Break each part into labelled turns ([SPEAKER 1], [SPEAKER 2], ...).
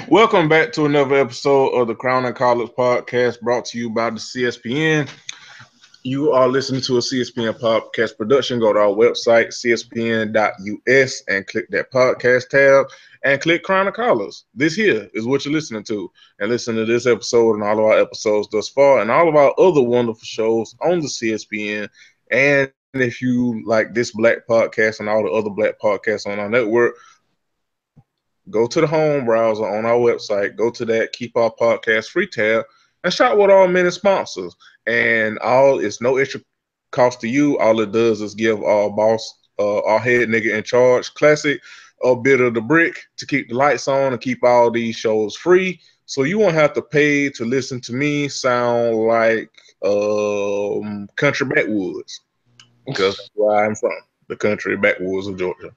[SPEAKER 1] Welcome back to another episode of the Crown and College Podcast brought to you by the CSPN. You are listening to a CSPN podcast production. Go to our website, cspn.us, and click that podcast tab and click Crown and College. This here is what you're listening to. And listen to this episode and all of our episodes thus far and all of our other wonderful shows on the CSPN. And if you like this black podcast and all the other black podcasts on our network, go to the home browser on our website, go to that Keep Our Podcast Free tab, and shop with our many sponsors. And all it's no extra cost to you. All it does is give our boss, our head nigga in charge, Classic, a bit of the brick to keep the lights on and keep all these shows free. So you won't have to pay to listen to me sound like country backwoods because that's where I'm from, the country backwoods of Georgia.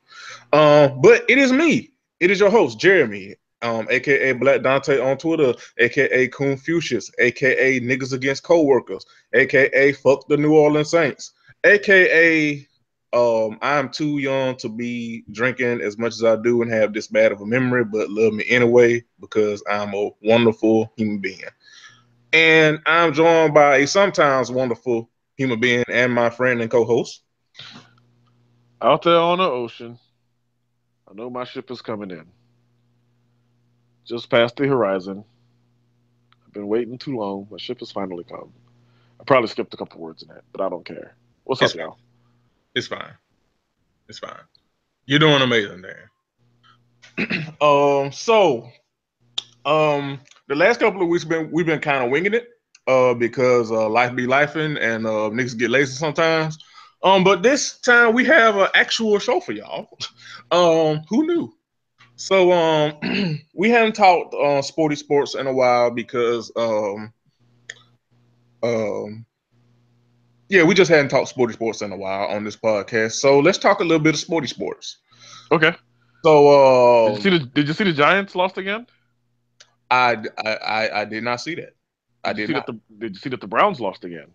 [SPEAKER 1] But it is me. It is your host, Jeremy, aka Black Dante on Twitter, aka Confucius, aka Niggas Against Coworkers, aka Fuck the New Orleans Saints, aka I'm too young to be drinking as much as I do and have this bad of a memory, but love me anyway because I'm a wonderful human being. And I'm joined by a sometimes wonderful human being and my friend and co-host.
[SPEAKER 2] Out there on the ocean, I know my ship is coming in. Just past the horizon. I've been waiting too long. My ship has finally come. I probably skipped a couple words in that, but I don't care. What's
[SPEAKER 1] It's
[SPEAKER 2] up,
[SPEAKER 1] fine.
[SPEAKER 2] y'all?
[SPEAKER 1] It's fine. It's fine. You're doing amazing there. So the last couple of weeks we've been kind of winging it, because life be lifing and niggas get lazy sometimes. But this time we have an actual show for y'all. Who knew? So we haven't talked sporty sports in a while because um yeah, we just hadn't talked sporty sports in a while on this podcast. So let's talk a little bit of sporty sports.
[SPEAKER 2] Okay.
[SPEAKER 1] So
[SPEAKER 2] Did you see the Giants lost again?
[SPEAKER 1] I did not see that. I
[SPEAKER 2] Did you
[SPEAKER 1] did
[SPEAKER 2] see
[SPEAKER 1] not.
[SPEAKER 2] that the Browns lost again?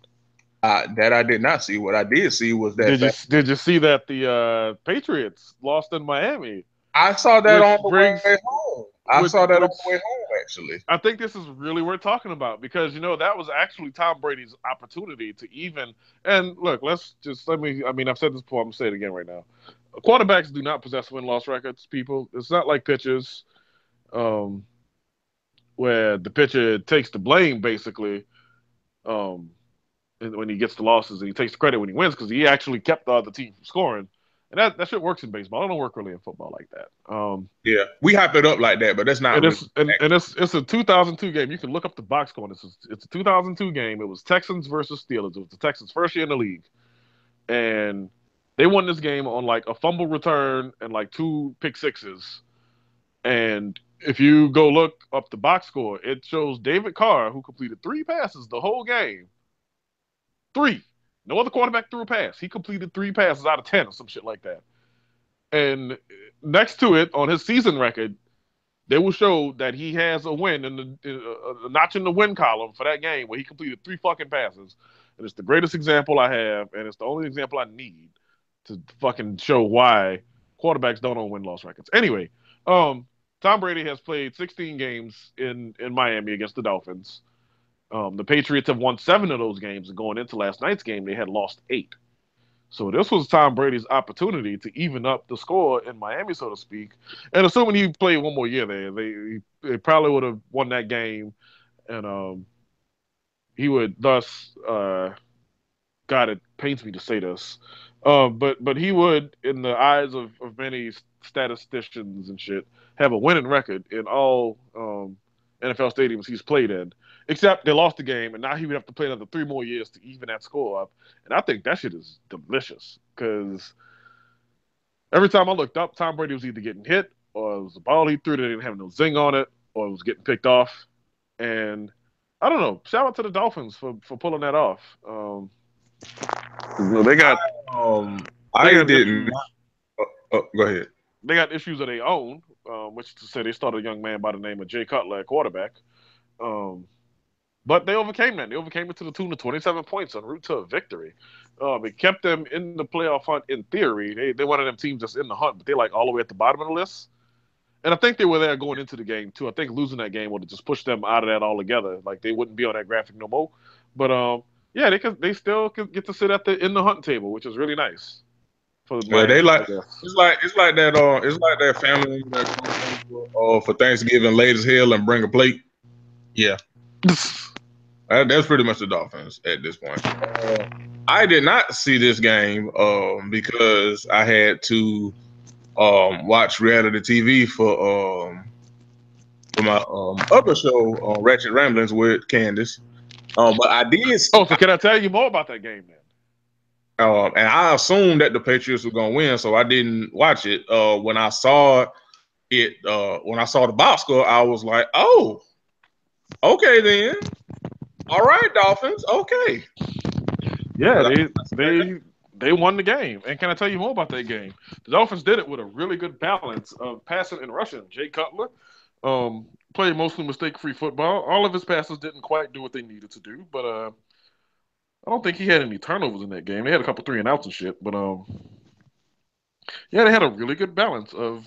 [SPEAKER 1] That I did not see. What I did see was that
[SPEAKER 2] Did you
[SPEAKER 1] fact.
[SPEAKER 2] did you see that the Patriots lost in Miami?
[SPEAKER 1] I saw that on
[SPEAKER 2] Which
[SPEAKER 1] the way
[SPEAKER 2] brings
[SPEAKER 1] home. I saw that on the way
[SPEAKER 2] which
[SPEAKER 1] home, actually.
[SPEAKER 2] I think this is really worth talking about because that was actually Tom Brady's opportunity to even and look, I mean I've said this before, I'm gonna say it again right now. Quarterbacks do not possess win-loss records, people. It's not like pitchers, um, where the pitcher takes the blame basically, um, when he gets the losses and he takes the credit when he wins because he actually kept the other team from scoring. And that shit works in baseball. It don't work really in football like that.
[SPEAKER 1] Yeah, we hype it up like that, but that's not
[SPEAKER 2] And
[SPEAKER 1] really.
[SPEAKER 2] it's a 2002 game. You can look up the box score. It's a 2002 game. It was Texans versus Steelers. It was the Texans' first year in the league, and they won this game on like a fumble return and like two pick sixes. And if you go look up the box score, it shows David Carr, who completed three passes the whole game. Three. No other quarterback threw a pass. He completed three passes out of 10 or some shit like that. And next to it, on his season record, they will show that he has a win in a notch in the win column for that game where he completed three fucking passes. And it's the greatest example I have, and it's the only example I need to fucking show why quarterbacks don't own win-loss records. Anyway, Tom Brady has played 16 games in Miami against the Dolphins. The Patriots have won 7 of those games, and going into last night's game, they had lost 8. So this was Tom Brady's opportunity to even up the score in Miami, so to speak. And assuming he played one more year there, they probably would have won that game, and he would thus, God, it pains me to say this, but he would, in the eyes of many statisticians and shit, have a winning record in all NFL stadiums he's played in. Except they lost the game, and now he would have to play another 3 more years to even that score up. And I think that shit is delicious because every time I looked up, Tom Brady was either getting hit or it was a ball he threw that didn't have no zing on it, or it was getting picked off. And I don't know. Shout out to the Dolphins for pulling that off. They got they
[SPEAKER 1] I
[SPEAKER 2] got
[SPEAKER 1] didn't.
[SPEAKER 2] issues.
[SPEAKER 1] Go ahead.
[SPEAKER 2] They got issues of their own, which to say they started a young man by the name of Jay Cutler at quarterback. Um, But they overcame that. They overcame it to the tune of 27 points en route to a victory. It kept them in the playoff hunt in theory. They one of them teams that's in the hunt, but they're like all the way at the bottom of the list. And I think they were there going into the game too. I think losing that game would have just pushed them out of that altogether. Like they wouldn't be on that graphic no more. But yeah, they still could get to sit in the hunting table, which is really nice for
[SPEAKER 1] Yeah,
[SPEAKER 2] Miami,
[SPEAKER 1] they
[SPEAKER 2] I
[SPEAKER 1] like
[SPEAKER 2] guess.
[SPEAKER 1] it's like that family that comes over for Thanksgiving late as hell and bring a plate. Yeah, that's pretty much the Dolphins at this point. I did not see this game because I had to watch reality TV for my other show, Ratchet Ramblings with Candace. But I did,
[SPEAKER 2] Oh, so can I tell you more about that game then?
[SPEAKER 1] and I assumed that the Patriots were gonna win, so I didn't watch it. When I saw when I saw the box score, I was like, "Oh, okay then. All right, Dolphins. Okay."
[SPEAKER 2] Yeah,
[SPEAKER 1] But
[SPEAKER 2] they won the game. And can I tell you more about that game? The Dolphins did it with a really good balance of passing and rushing. Jay Cutler played mostly mistake-free football. All of his passes didn't quite do what they needed to do, but I don't think he had any turnovers in that game. They had a couple 3-and-outs and shit, but yeah, they had a really good balance of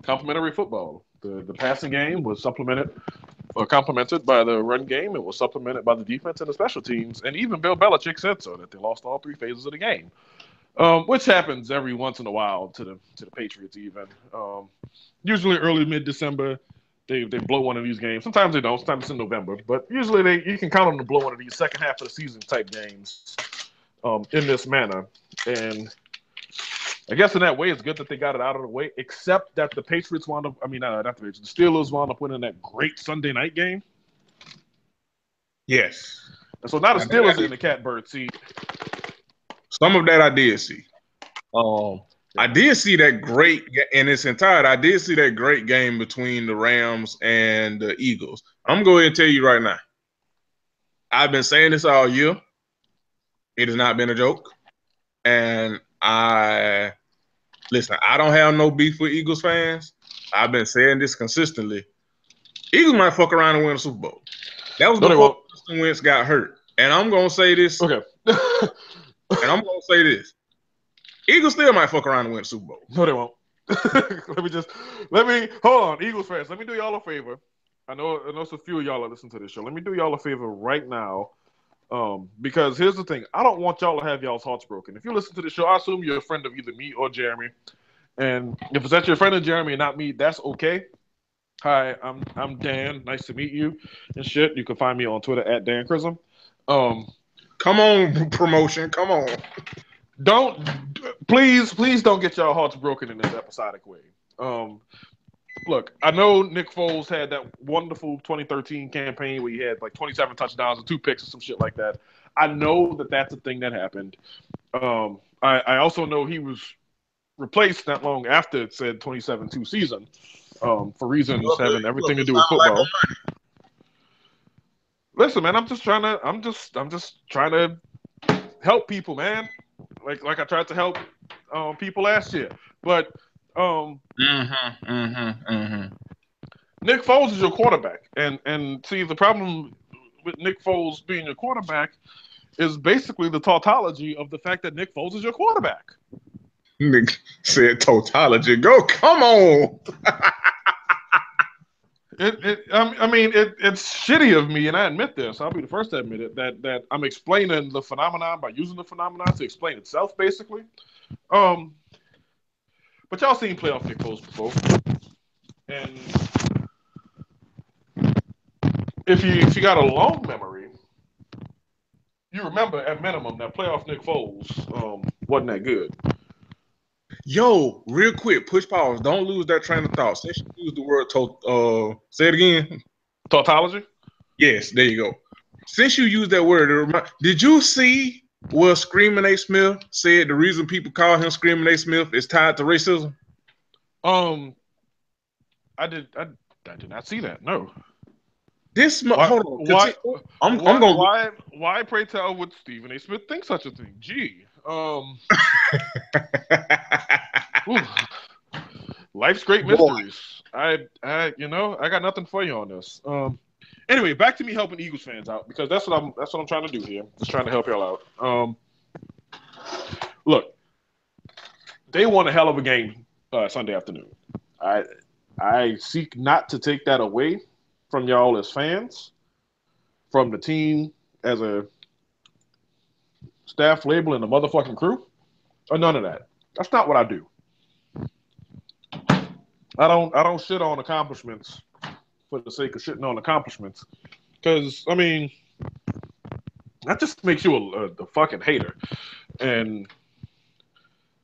[SPEAKER 2] complementary football. The passing game was complemented by the run game. It was supplemented by the defense and the special teams. And even Bill Belichick said so, that they lost all 3 phases of the game, which happens every once in a while to the Patriots. Even usually early mid December, they blow one of these games. Sometimes they don't. Sometimes it's in November, but usually you can count on them to blow one of these second half of the season type games in this manner. And I guess in that way, it's good that they got it out of the way, except that the Patriots wound up, I mean, not the Patriots, the Steelers wound up winning that great Sunday night game.
[SPEAKER 1] yes,
[SPEAKER 2] And so now the Steelers are in the catbird seat.
[SPEAKER 1] some of that I did see. I did see that great in its entirety. I did see that great game between the Rams and the Eagles. I'm going to go ahead and tell you right now. I've been saying this all year. It has not been a joke. And listen, I don't have no beef with Eagles fans. I've been saying this consistently. Eagles might fuck around and win a Super Bowl. That was before Carson Wentz got hurt. And I'm going to say this.
[SPEAKER 2] Okay.
[SPEAKER 1] And I'm going to say this. Eagles still might fuck around and win a Super Bowl.
[SPEAKER 2] No, they won't. let me hold on, Eagles fans. Let me do y'all a favor. I know so few of y'all are listening to this show. Let me do y'all a favor right now. Because here's the thing. I don't want y'all to have y'all's hearts broken. If you listen to the show, I assume you're a friend of either me or Jeremy. And if it's that your friend of Jeremy and not me, that's okay. Hi, I'm Dan. Nice to meet you and shit. You can find me on Twitter at Dan Chrism.
[SPEAKER 1] Come on, promotion. Come on.
[SPEAKER 2] Please don't get y'all hearts broken in this episodic way. Look, I know Nick Foles had that wonderful 2013 campaign where he had like 27 touchdowns and 2 picks or some shit like that. I know that that's a thing that happened. I also know he was replaced not long after said 27-2 season for reasons having everything to do with football. Listen, man, I'm just trying to help people, man. Like I tried to help people last year, but Nick Foles is your quarterback, and see the problem with Nick Foles being your quarterback is basically the tautology of the fact that Nick Foles is your quarterback.
[SPEAKER 1] Nick said tautology. Go, come on.
[SPEAKER 2] It's shitty of me, and I admit this. I'll be the first to admit it, that I'm explaining the phenomenon by using the phenomenon to explain itself, basically. But y'all seen playoff Nick Foles before, and if you got a long memory, you remember at minimum that playoff Nick Foles wasn't that good.
[SPEAKER 1] Yo, real quick, push pause. Don't lose that train of thought. Since you used the word say it again.
[SPEAKER 2] Tautology?
[SPEAKER 1] Yes, there you go. Since you used that word, did you see what Screaming A. Smith said the reason people call him Screaming A. Smith is tied to racism?
[SPEAKER 2] I did not see that. No.
[SPEAKER 1] Hold on.
[SPEAKER 2] Why pray tell would Stephen A. Smith think such a thing? Gee. Life's great mysteries. I got nothing for you on this. Anyway, back to me helping Eagles fans out, because that's what I'm trying to do here. Just trying to help y'all out. Look, they won a hell of a game Sunday afternoon. I seek not to take that away from y'all as fans, from the team as a staff label and the motherfucking crew, or none of that. That's not what I do. I don't shit on accomplishments for the sake of shitting on accomplishments, because I mean that just makes you a fucking hater. And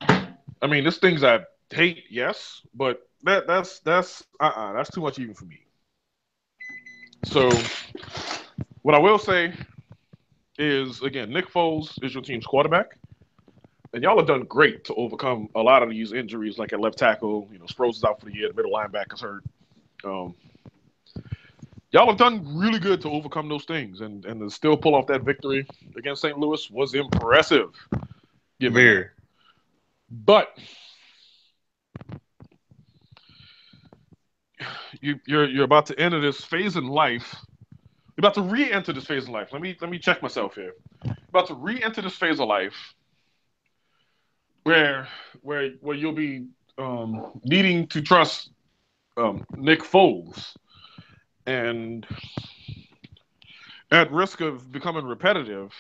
[SPEAKER 2] I mean, there's things I hate, yes, but that's too much even for me. So what I will say is, again, Nick Foles is your team's quarterback, and y'all have done great to overcome a lot of these injuries, like at left tackle. Sproles is out for the year, the middle linebacker's hurt. Y'all have done really good to overcome those things, and to still pull off that victory against St. Louis was impressive.
[SPEAKER 1] Very.
[SPEAKER 2] But you're about to enter this phase in life. You're about to re-enter this phase in life. Let me check myself here. You're about to re-enter this phase of life where you'll be needing to trust Nick Foles, and at risk of becoming repetitive,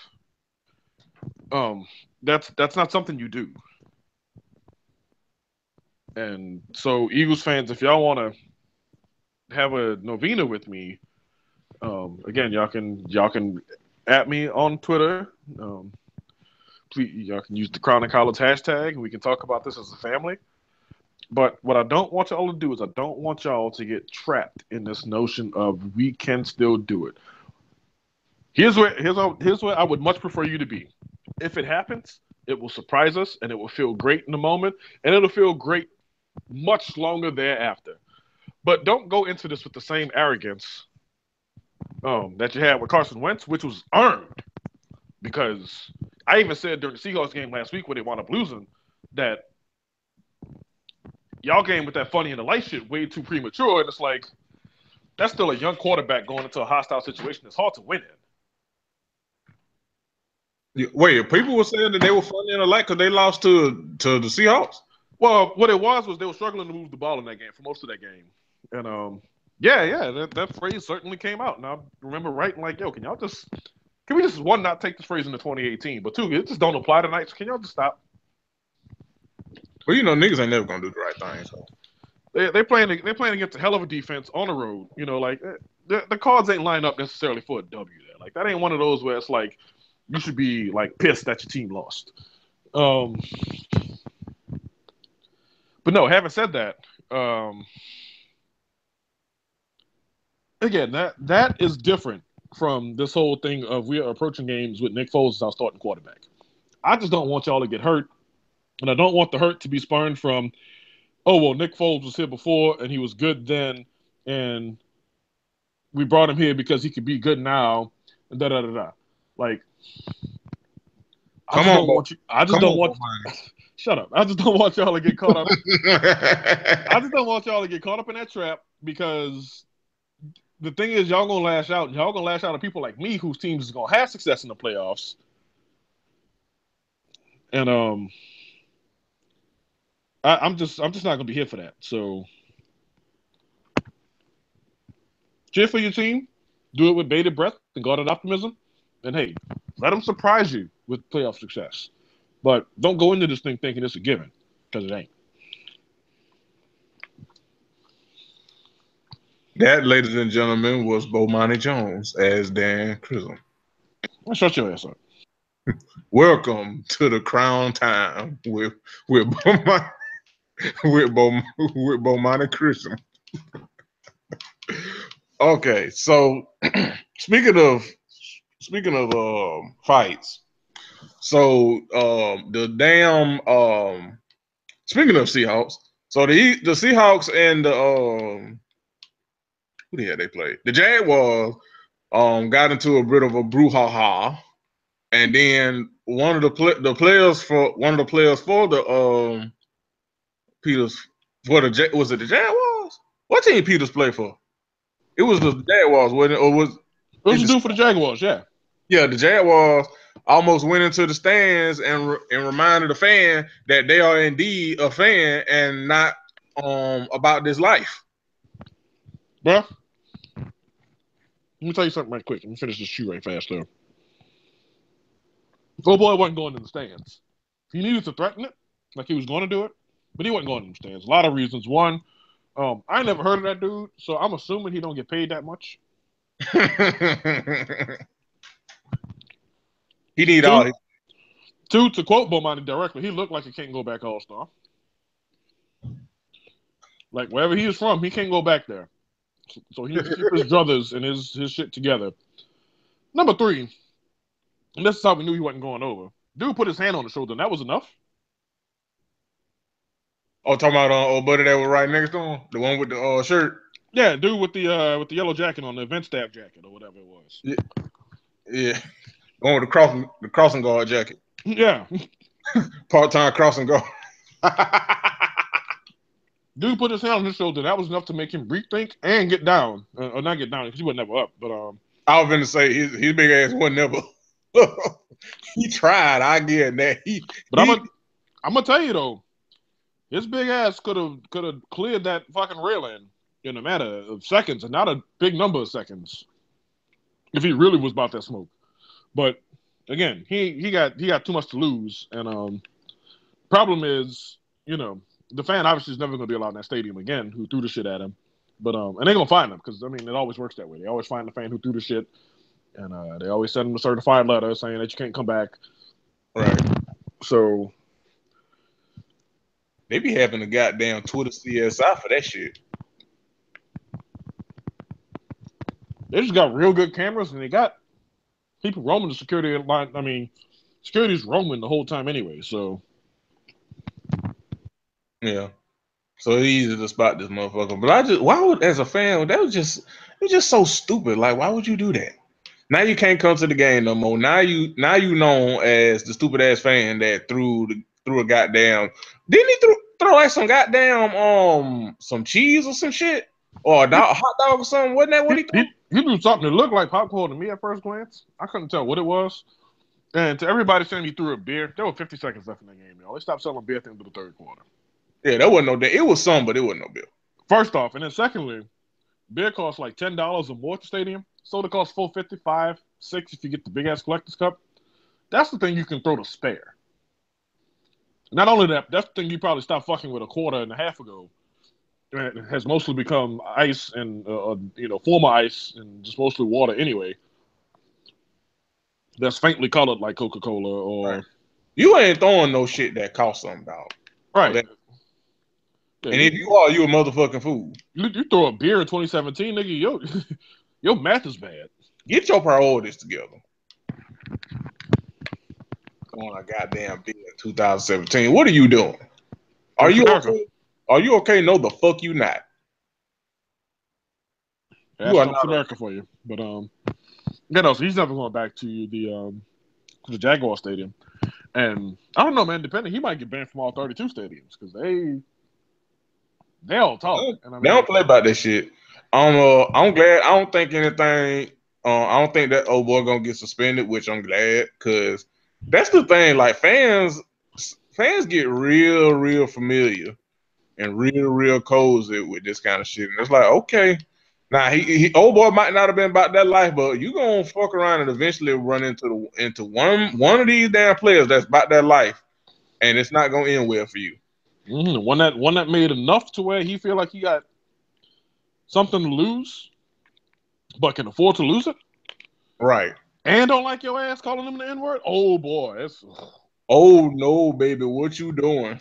[SPEAKER 2] that's not something you do. And so, Eagles fans, if y'all want to have a novena with me, again, y'all can at me on Twitter. Please, y'all can use the Crown and College hashtag, and we can talk about this as a family. But what I don't want y'all to do is I don't want y'all to get trapped in this notion of we can still do it. Here's where I would much prefer you to be. If it happens, it will surprise us, and it will feel great in the moment, and it'll feel great much longer thereafter. But don't go into this with the same arrogance that you had with Carson Wentz, which was earned. Because I even said during the Seahawks game last week when they wound up losing that y'all game with that funny and the light shit way too premature, and it's like that's still a young quarterback going into a hostile situation that's hard to win
[SPEAKER 1] in. Wait, people were saying that they were funny and the light because they lost to the Seahawks?
[SPEAKER 2] Well, what it was they were struggling to move the ball in that game for most of that game. And that phrase certainly came out. And I remember writing like, yo, can we just, one, not take this phrase into 2018, but two, it just don't apply tonight. So can y'all just stop?
[SPEAKER 1] Well, niggas ain't never gonna do the right thing. So
[SPEAKER 2] they're playing against a hell of a defense on the road. The cards ain't lined up necessarily for a W there. Like that ain't one of those where it's like you should be like pissed that your team lost. But no, having said that, again, that is different from this whole thing of we are approaching games with Nick Foles as our starting quarterback. I just don't want y'all to get hurt, and I don't want the hurt to be spurned from, oh, well, Nick Foles was here before, and he was good then, and we brought him here because he could be good now, and da-da-da-da. Like, I just don't want shut up. I just don't want y'all to get caught up. I just don't want y'all to get caught up in that trap, because the thing is, y'all gonna lash out, and y'all gonna lash out at people like me whose teams is gonna have success in the playoffs. And I'm just not gonna be here for that. So cheer for your team, do it with bated breath and guarded optimism, and hey, let them surprise you with playoff success. But don't go into this thing thinking it's a given, because it ain't.
[SPEAKER 1] That, ladies and gentlemen, was Bomani Jones as Dan Chisholm.
[SPEAKER 2] Shut your ass up.
[SPEAKER 1] Welcome to the Crown Time with Bomani Chisholm. Okay, so speaking of fights, so the damn speaking of Seahawks, so the Seahawks and the who the hell they played? The Jaguars got into a bit of a brouhaha, and then one of the players for the Peters was it the Jaguars? What team Peters played for? It was the Jaguars, wasn't it? Or was
[SPEAKER 2] it was for the Jaguars? Yeah.
[SPEAKER 1] Yeah, the Jaguars almost went into the stands and reminded the fan that they are indeed a fan and not about this life.
[SPEAKER 2] Bruh, let me tell you something right quick. Let me finish this shoe right fast though. Oh boy wasn't going in the stands. He needed to threaten it, like he was going to do it, but he wasn't going in the stands. A lot of reasons. One, I never heard of that dude, so I'm assuming he don't get paid that much.
[SPEAKER 1] He need all his.
[SPEAKER 2] Two, to quote Bomani directly, he looked like he can't go back All-Star. Like wherever he is from, he can't go back there. So he needs to keep his druthers and his shit together. Number 3, and this is how we knew he wasn't going over. Dude put his hand on the shoulder, and that was enough.
[SPEAKER 1] Oh, talking about old buddy that was right next to him, the one with the shirt.
[SPEAKER 2] Yeah, dude with the yellow jacket on, the event staff jacket or whatever it was.
[SPEAKER 1] Yeah. Going with the crossing guard jacket.
[SPEAKER 2] Yeah.
[SPEAKER 1] Part-time crossing guard.
[SPEAKER 2] Dude put his hand on his shoulder. That was enough to make him rethink and get down. Or not get down, because he wasn't never up. But
[SPEAKER 1] I was going to say, his big ass wasn't never. He tried. I get that.
[SPEAKER 2] I'm going to tell you, though, his big ass could have cleared that fucking railing in a matter of seconds, and not a big number of seconds, if he really was about that smoke. But again, he got too much to lose, and problem is, the fan obviously is never going to be allowed in that stadium again who threw the shit at him. But and they're going to find him, because it always works that way. They always find the fan who threw the shit, and they always send him a certified letter saying that you can't come back.
[SPEAKER 1] Right.
[SPEAKER 2] So
[SPEAKER 1] they be having a goddamn Twitter CSI for that shit.
[SPEAKER 2] They just got real good cameras, and they got people roaming the security line. Security's roaming the whole time anyway, so.
[SPEAKER 1] Yeah. So it's easy to spot this motherfucker. But why would, as a fan, it was just so stupid. Like, why would you do that? Now you can't come to the game no more. Now you known as the stupid ass fan that threw a goddamn. Didn't he throw like some goddamn some cheese or some shit, or a hot dog or something? Wasn't that what he threw?
[SPEAKER 2] He threw something that looked like popcorn to me at first glance. I couldn't tell what it was. And to everybody saying he threw a beer, there were 50 seconds left in the game, y'all. They stopped selling beer at the end of the third quarter.
[SPEAKER 1] Yeah, that wasn't no beer. It was some, but it wasn't no beer.
[SPEAKER 2] First off, and then secondly, beer costs like $10 or more at the stadium. Soda costs $4.50, $5, $6 if you get the big ass collector's cup. That's the thing you can throw to spare. Not only that, that's the thing you probably stopped fucking with a quarter and a half ago. It has mostly become ice and former ice and just mostly water anyway. That's faintly colored like Coca-Cola or.
[SPEAKER 1] Right. You ain't throwing no shit that costs something, dog.
[SPEAKER 2] Right.
[SPEAKER 1] And if you are, you a motherfucking fool.
[SPEAKER 2] You throw a beer in 2017, nigga, your math is bad.
[SPEAKER 1] Get your priorities together. Going a goddamn beer in 2017. What are you doing? Are you okay? Are you okay? No, the fuck you not.
[SPEAKER 2] That's not America for you. But so he's never going back to the Jaguar Stadium. And I don't know, man. Depending, he might get banned from all 32 stadiums because they all talk.
[SPEAKER 1] They don't play about that shit. I'm glad. I don't think anything. I don't think that old boy gonna get suspended, which I'm glad, because that's the thing. Like fans get real familiar and real cozy with this kind of shit, and it's like, okay, now he old boy might not have been about that life, but you gonna fuck around and eventually run into one of these damn players that's about that life, and it's not gonna end well for you.
[SPEAKER 2] Mm-hmm. One that made enough to where he feel like he got something to lose, but can afford to lose it.
[SPEAKER 1] Right.
[SPEAKER 2] And don't like your ass calling him the N-word. Oh boy,
[SPEAKER 1] oh no, baby, what you doing?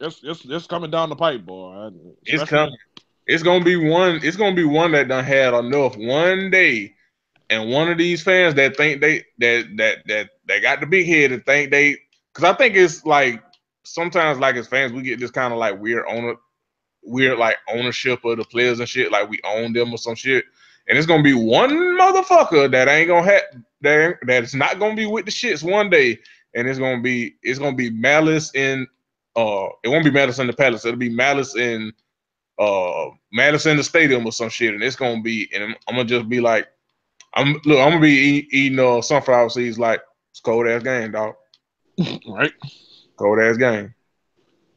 [SPEAKER 2] It's coming down the pipe, boy.
[SPEAKER 1] It's coming. It's gonna be one that done had enough one day, and one of these fans that think they got the big head and think they, because I think it's like sometimes like as fans we get this kind of like weird like ownership of the players and shit, like we own them or some shit, and it's gonna be one motherfucker that ain't gonna have that's not gonna be with the shits one day, and it's gonna be malice in it won't be malice in the palace, it'll be malice in Madison the stadium or some shit, and it's gonna be, and I'm gonna just be like, I'm gonna be eating sunflower seeds like it's cold ass game, dog.
[SPEAKER 2] Right,
[SPEAKER 1] cold ass game.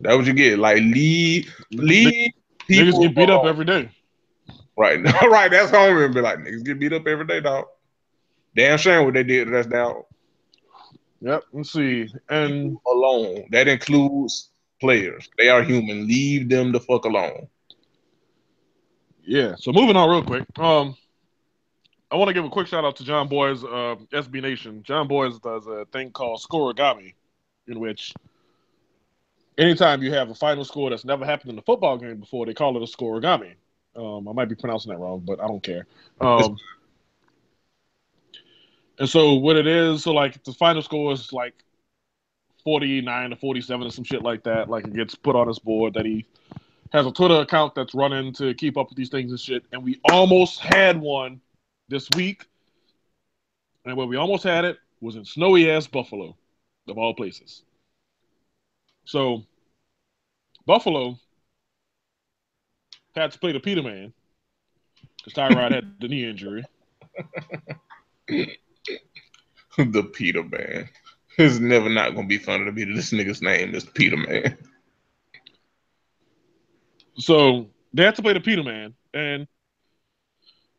[SPEAKER 1] That's what you get. Like leave
[SPEAKER 2] Niggas
[SPEAKER 1] people
[SPEAKER 2] get beat up
[SPEAKER 1] alone.
[SPEAKER 2] every day.
[SPEAKER 1] Right. Right. That's how I'm gonna be like, niggas get beat up every day, dog. Damn shame what they did to us, dog.
[SPEAKER 2] Yep. Let's see. And
[SPEAKER 1] Alone. That includes players. They are human. Leave them the fuck alone.
[SPEAKER 2] yeah. So moving on real quick. I want to give a quick shout out to John Boy's SB Nation. John Boy's does a thing called Scoregami, in which anytime you have a final score that's never happened in a football game before, they call it a scoregami. I might be pronouncing that wrong, but I don't care. And so what it is, so like the final score is like 49 to 47 or some shit like that. Like it gets put on his board that he has a Twitter account that's running to keep up with these things and shit. And we almost had one this week. And where we almost had it was in snowy ass Buffalo, of all places. So Buffalo had to play the Peterman because Tyrod had the knee injury.
[SPEAKER 1] The Peterman. It's never not gonna be funny to be this nigga's name is Peterman.
[SPEAKER 2] So they had to play the Peterman, and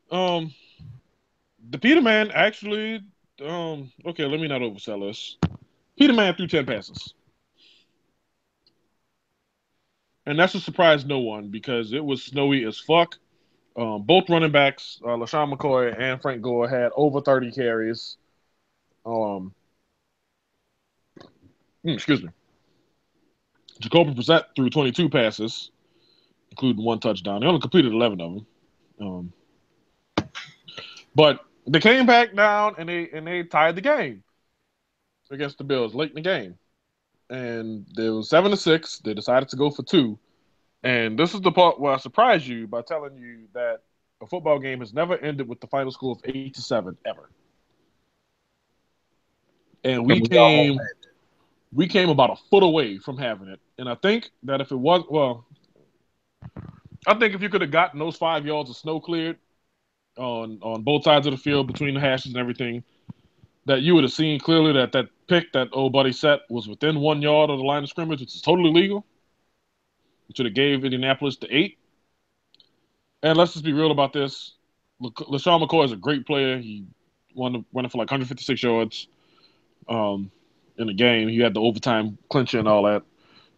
[SPEAKER 2] the Peterman actually okay, let me not oversell this. Peterman threw 10 passes. And that's a surprise no one because it was snowy as fuck. Both running backs, LaShawn McCoy and Frank Gore, had over 30 carries. Excuse me. Jacoby Brissett threw 22 passes, including one touchdown. They only completed 11 of them. But they came back down and they tied the game against the Bills late in the game. And there was 7-6. They decided to go for 2. And this is the part where I surprise you by telling you that a football game has never ended with the final score of 8-7 ever. And we came about a foot away from having it. And I think that if it was, well, I think if you could have gotten those 5 yards of snow cleared on both sides of the field between the hashes and everything, that you would have seen clearly that pick that old buddy set was within 1 yard of the line of scrimmage, which is totally legal. Which would have gave Indianapolis the 8. And let's just be real about this. LaShawn McCoy is a great player. He running for like 156 yards in the game. He had the overtime clincher and all that.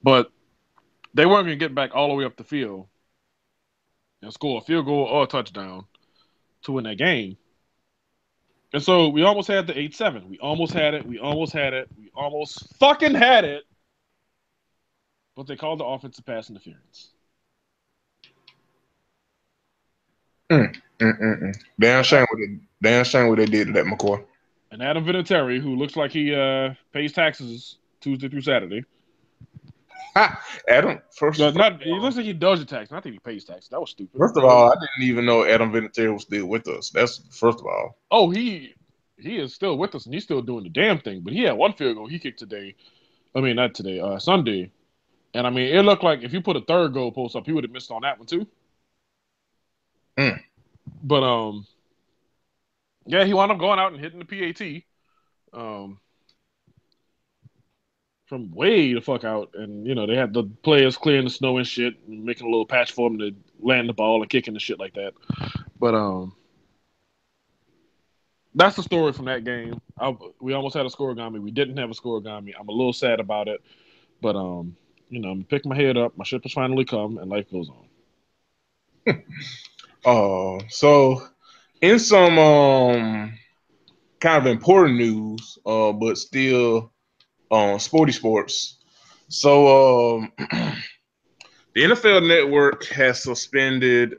[SPEAKER 2] But they weren't going to get back all the way up the field and score a field goal or a touchdown to win that game. And so we almost had the 8-7. We almost had it. We almost fucking had it. But they called the offensive pass interference.
[SPEAKER 1] Damn shame what they did to that McCoy.
[SPEAKER 2] And Adam Vinatieri, who looks like he pays taxes Tuesday through Saturday.
[SPEAKER 1] Adam,
[SPEAKER 2] he looks like he does the tax. I think he pays taxes. That was stupid.
[SPEAKER 1] First of all, I didn't even know Adam Vinatieri was still with us. That's first of all.
[SPEAKER 2] Oh, he is still with us, and he's still doing the damn thing. But he had one field goal he kicked today. I mean, not today, Sunday. And, I mean, it looked like if you put a third goal post up, he would have missed on that one, too. But, yeah, he wound up going out and hitting the PAT from way the fuck out. And, you know, they had the players clearing the snow and shit and making a little patch for him to land the ball and kicking the shit like that. But that's the story from that game. We almost had a scoregami. We didn't have a scoregami. I'm a little sad about it. But, you know, I'm picking my head up. My ship has finally come, and life goes
[SPEAKER 1] on. So in some kind of important news, but still sporty sports. So the NFL Network has suspended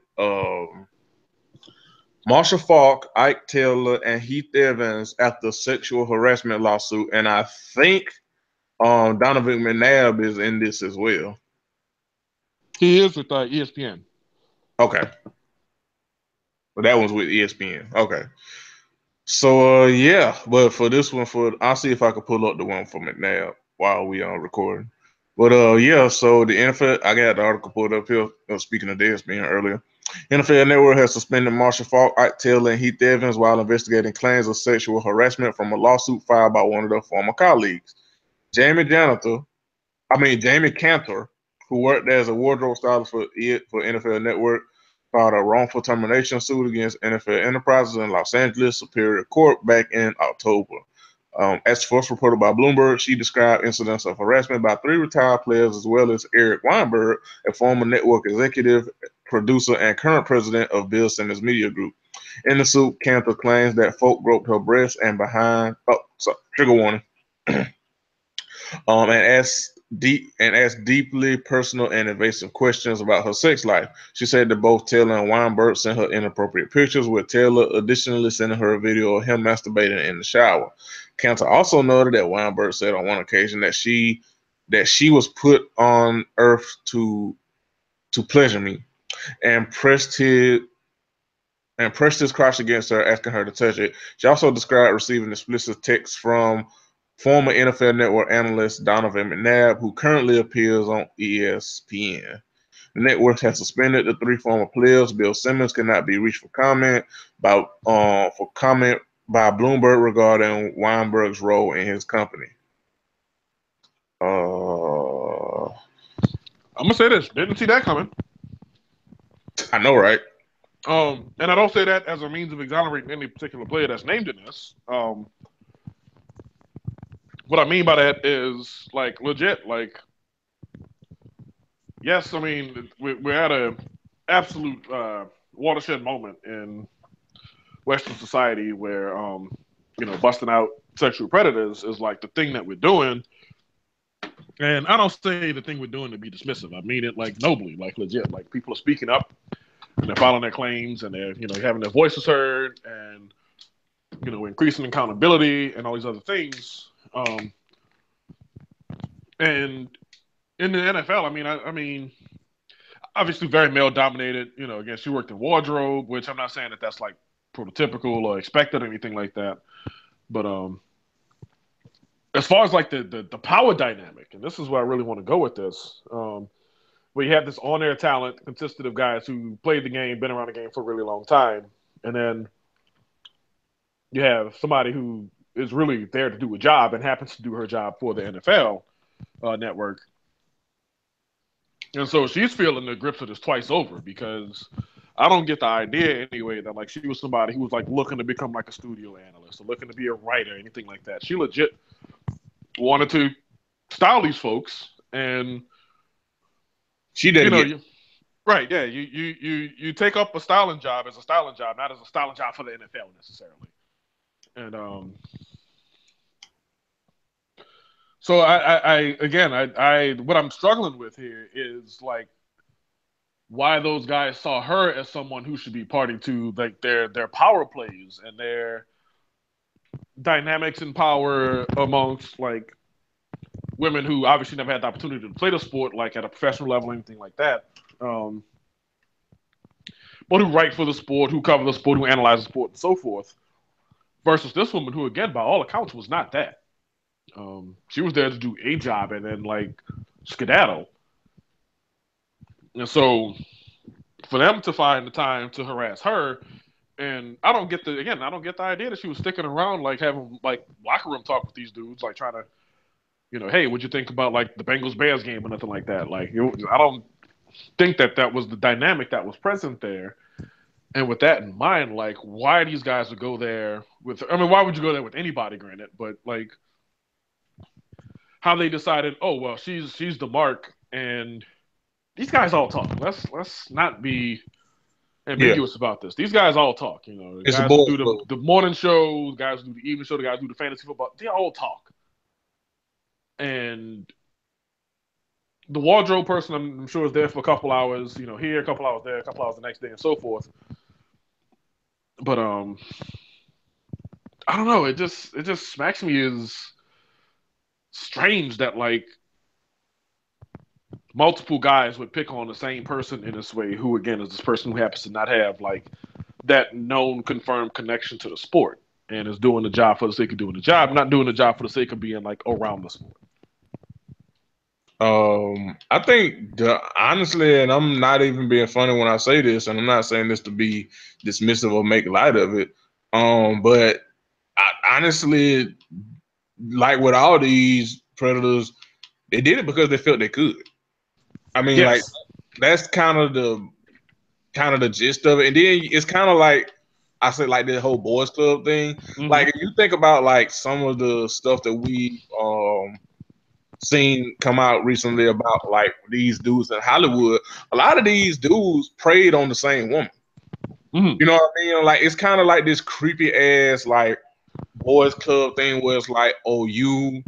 [SPEAKER 1] Marshall Faulk, Ike Taylor, and Heath Evans after sexual harassment lawsuit, and I think Donovan McNabb is in this as well.
[SPEAKER 2] He is with ESPN.
[SPEAKER 1] Okay. But that one's with ESPN. Okay. So, yeah. But for this one, I'll see if I can pull up the one for McNabb while we are recording. But, yeah, so the NFL, I got the article pulled up here. Speaking of ESPN earlier. NFL Network has suspended Marshall Faulk, Ike Taylor, and Heath Evans while investigating claims of sexual harassment from a lawsuit filed by one of their former colleagues. Jamie Janitor, Jamie Cantor, who worked as a wardrobe stylist for NFL Network, filed a wrongful termination suit against NFL Enterprises in Los Angeles Superior Court back in October. As first reported by Bloomberg, she described incidents of harassment by 3 retired players, as well as Eric Weinberg, a former network executive, producer, and current president of Bill Simmons Media Group. In the suit, Cantor claims that folk groped her breast and behind. Trigger warning. And asked deeply personal and invasive questions about her sex life. She said that both Taylor and Weinberg sent her inappropriate pictures, with Taylor additionally sending her a video of him masturbating in the shower. Cantor also noted that Weinberg said on one occasion that she was put on earth to pleasure me, and pressed his crotch against her, asking her to touch it. She also described receiving explicit texts from former NFL Network analyst Donovan McNabb, who currently appears on ESPN. The network has suspended the 3 former players. Bill Simmons cannot be reached for comment by Bloomberg regarding Weinberg's role in his company.
[SPEAKER 2] I'm gonna say this: didn't see that coming.
[SPEAKER 1] I know, right?
[SPEAKER 2] And I don't say that as a means of exonerating any particular player that's named in this. What I mean by that is, like, legit, like, yes, I mean, we're at a absolute watershed moment in Western society where, busting out sexual predators is like the thing that we're doing. And I don't say the thing we're doing to be dismissive. I mean it like nobly, like legit. Like, people are speaking up and they're filing their claims, and they're, having their voices heard, and, increasing accountability and all these other things. And in the NFL, I mean, obviously very male dominated. Again, she worked in wardrobe, which I'm not saying that that's like prototypical or expected or anything like that. But as far as like the power dynamic, and this is where I really want to go with this, where you have this on-air talent consisted of guys who played the game, been around the game for a really long time, and then you have somebody who is really there to do a job and happens to do her job for the NFL network. And so she's feeling the grips of this twice over, because I don't get the idea anyway that like she was somebody who was like looking to become like a studio analyst or looking to be a writer or anything like that. She legit wanted to style these folks, and
[SPEAKER 1] she did.
[SPEAKER 2] Right, yeah. You take up a styling job as a styling job, not as a styling job for the NFL necessarily. And so I what I'm struggling with here is like why those guys saw her as someone who should be party to like their power plays and their dynamics and power amongst like women who obviously never had the opportunity to play the sport like at a professional level or anything like that. But who write for the sport, who cover the sport, who analyze the sport, and so forth. Versus this woman who, again, by all accounts, was not that. She was there to do a job and then like skedaddle. And so for them to find the time to harass her, and I don't get the idea that she was sticking around like having like locker room talk with these dudes, like trying to, hey, what'd you think about like the Bengals-Bears game or nothing like that? Like, I don't think that was the dynamic that was present there. And with that in mind, like, why these guys would go there with? I mean, why would you go there with anybody? Granted, but like, how they decided? Oh well, she's the mark, and these guys all talk. Let's not be ambiguous about this. These guys all talk. The
[SPEAKER 1] it's
[SPEAKER 2] guys who do the morning show, the guys who do the evening show, the guys who do the fantasy football. They all talk. And the wardrobe person, I'm sure, is there for a couple hours. Here, a couple hours there, a couple hours the next day, and so forth. But I don't know. It just smacks me as strange that like multiple guys would pick on the same person in this way, who again is this person who happens to not have like that known confirmed connection to the sport and is doing the job for the sake of doing the job, not doing the job for the sake of being like around the sport.
[SPEAKER 1] I think honestly, and I'm not even being funny when I say this, and I'm not saying this to be dismissive or make light of it. But I honestly, like with all these predators, They did it because they felt they could. I mean, like
[SPEAKER 2] Yes.
[SPEAKER 1] that's kind of the gist of it. And then it's kind of like I said, like the whole boys club thing. Like if you think about like some of the stuff that we seen come out recently about like these dudes in Hollywood, a lot of these dudes preyed on the same woman. You know what I mean? Like it's kind of like this creepy ass like boys club thing where it's like, oh you,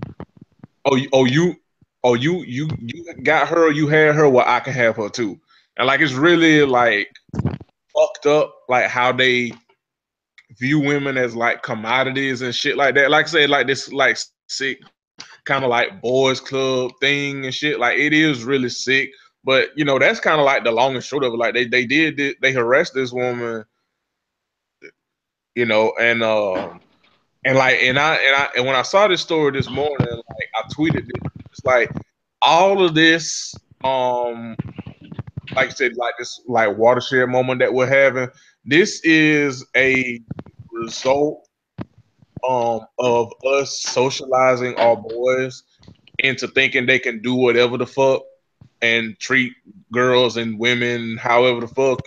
[SPEAKER 1] you got her, you had her, well I can have her too, and like it's really like fucked up, like how they view women as like commodities and shit like that. Like I said, like this like sick kind of like boys club thing and shit. Like it is really sick. But you know, that's kind of like the long and short of it. Like they harassed this woman, you know, and when I saw this story this morning, like I tweeted this, it's like all of this, like I said, like this like watershed moment that we're having. This is a result of us socializing our boys into thinking they can do whatever the fuck and treat girls and women however the fuck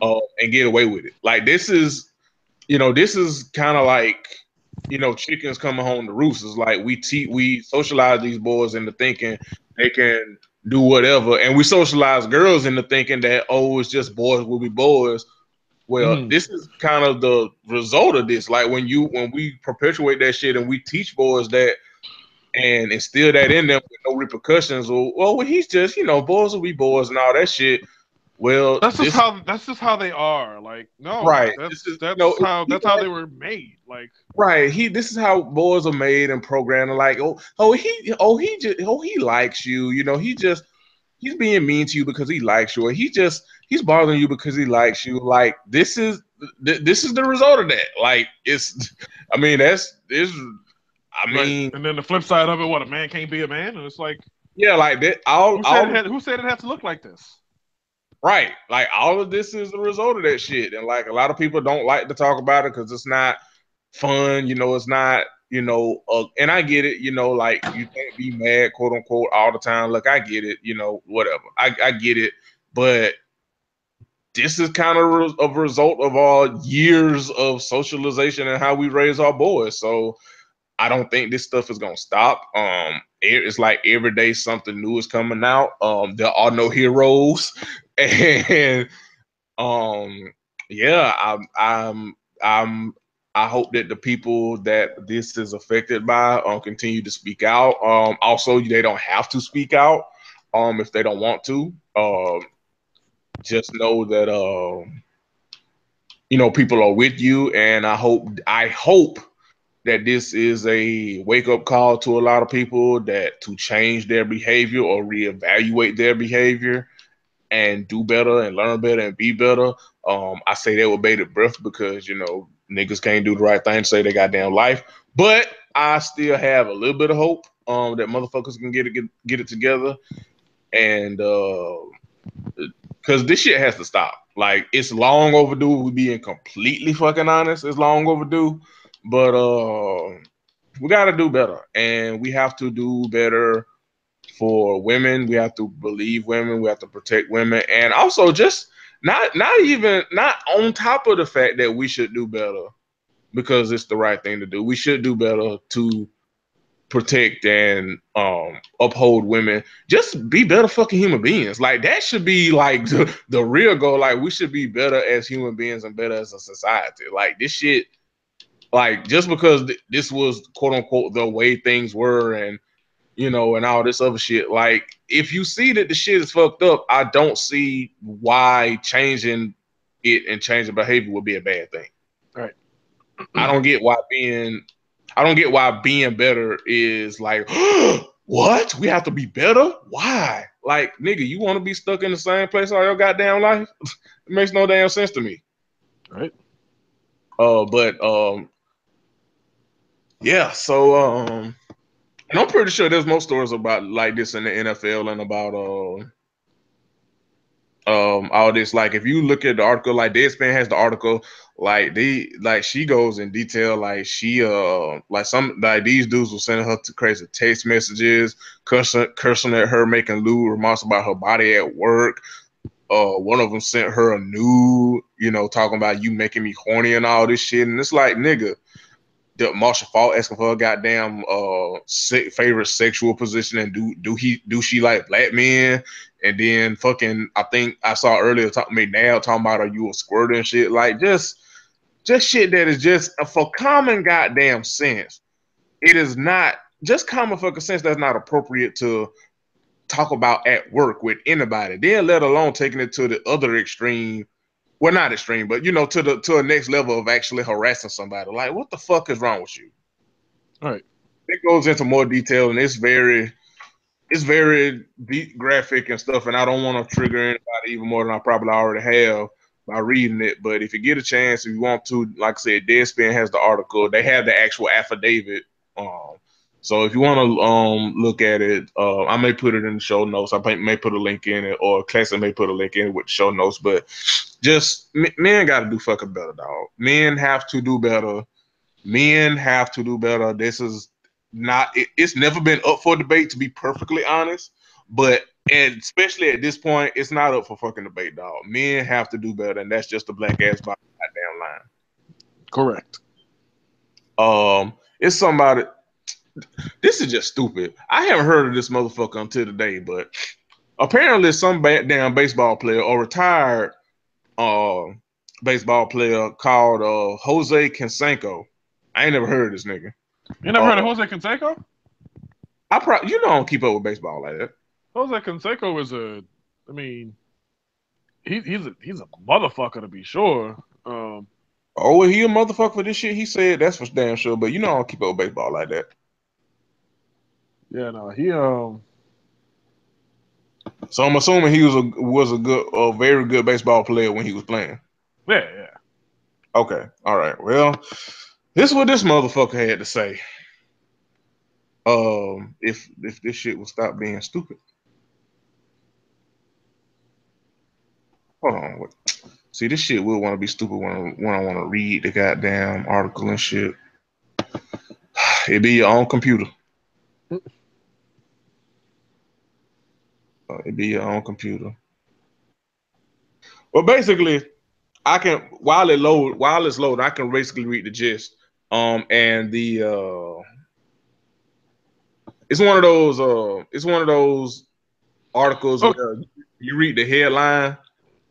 [SPEAKER 1] and get away with it. Like this is, this is kind of like, chickens coming home to roost. It's like we socialize these boys into thinking they can do whatever, and we socialize girls into thinking that, oh, it's just boys will be boys. Well, this is kind of the result of this. Like when we perpetuate that shit and we teach boys that and instill that in them with no repercussions. Well, he's just, boys will be boys and all that shit. Well,
[SPEAKER 2] That's just how they are. Like, no,
[SPEAKER 1] right. This is,
[SPEAKER 2] that's how they were made. Like,
[SPEAKER 1] right. This is how boys are made and programmed. Like, he likes you. He's being mean to you because he likes you. Or he's bothering you because he likes you. Like, this is the result of that. Like, I mean,
[SPEAKER 2] and then the flip side of it, what, a man can't be a man, and it's like,
[SPEAKER 1] yeah, like that.
[SPEAKER 2] Who said it had to look like this?
[SPEAKER 1] Right, like all of this is the result of that shit, and like a lot of people don't like to talk about it because it's not fun. It's not. And I get it. Like you can't be mad, quote unquote, all the time. Look, I get it. Whatever. I get it, but this is kind of a result of our years of socialization and how we raise our boys. So I don't think this stuff is gonna stop. It's like every day something new is coming out. There are no heroes, and yeah, I hope that the people that this is affected by continue to speak out. Also, they don't have to speak out if they don't want to. Just know that people are with you, and I hope that this is a wake up call to a lot of people that to change their behavior or reevaluate their behavior and do better and learn better and be better. I say that with bated breath because niggas can't do the right thing to save their goddamn life, but I still have a little bit of hope that motherfuckers can get it together, and because this shit has to stop. Like it's long overdue. We being completely fucking honest. It's long overdue, but we got to do better, and we have to do better for women. We have to believe women. We have to protect women, and also just not on top of the fact that we should do better because it's the right thing to do. We should do better to protect and uphold women. Just be better fucking human beings. Like that should be like the real goal. Like we should be better as human beings and better as a society. Like this shit. Like just because this was quote unquote the way things were and and all this other shit. Like, if you see that the shit is fucked up, I don't see why changing it and changing behavior would be a bad thing.
[SPEAKER 2] Right.
[SPEAKER 1] I don't get why being better is like, what? We have to be better? Why? Like, nigga, you want to be stuck in the same place all your goddamn life? It makes no damn sense to me.
[SPEAKER 2] Right.
[SPEAKER 1] But yeah, so and I'm pretty sure there's more stories about like this in the NFL and about all this. Like if you look at the article, like Deadspin has the article, like she goes in detail, like she like some like these dudes were sending her to crazy text messages, cursing at her, making lewd remarks about her body at work. One of them sent her a nude, you know, talking about you making me horny and all this shit. And it's like, nigga, Marshall Faulk asking for a goddamn favorite sexual position, and do she like black men? And then fucking, I think I saw earlier McNabb talking about, are you a squirter and shit? Like just shit that is just for common goddamn sense. It is not just common fucking sense that's not appropriate to talk about at work with anybody. Then let alone taking it to the other extreme. Well, not extreme, but you know, to a next level of actually harassing somebody. Like, what the fuck is wrong with you?
[SPEAKER 2] All right.
[SPEAKER 1] It goes into more detail, and it's very deep, graphic and stuff. And I don't want to trigger anybody even more than I probably already have by reading it. But if you get a chance, if you want to, like I said, Deadspin has the article. They have the actual affidavit. So if you want to look at it, I may put it in the show notes. I may put a link in it, or Classic may put a link in it with the show notes. But just men got to do fucking better, dog. Men have to do better. Men have to do better. This is not. It's never been up for debate, to be perfectly honest. But and especially at this point, it's not up for fucking debate, dog. Men have to do better, and that's just the black ass bottom goddamn line.
[SPEAKER 2] Correct.
[SPEAKER 1] It's somebody. This is just stupid. I haven't heard of this motherfucker until today, but apparently some damn baseball player or retired baseball player called Jose Canseco. I ain't never heard of this nigga.
[SPEAKER 2] You never heard of Jose Canseco?
[SPEAKER 1] I don't keep up with baseball like that.
[SPEAKER 2] Jose Canseco is I mean, he's a motherfucker to be sure.
[SPEAKER 1] Oh, he a motherfucker for this shit? He said that's for damn sure. But you know I don't keep up with baseball like that.
[SPEAKER 2] Yeah, no, he
[SPEAKER 1] So I'm assuming he was a very good baseball player when he was playing.
[SPEAKER 2] Yeah.
[SPEAKER 1] Okay, all right. Well, this is what this motherfucker had to say. If this shit would stop being stupid. Hold on. See, this shit will want to be stupid when I want to read the goddamn article and shit. It be your own computer. It be your own computer. Well, basically, I can while it's loading, I can basically read the gist. And the it's one of those articles where you read the headline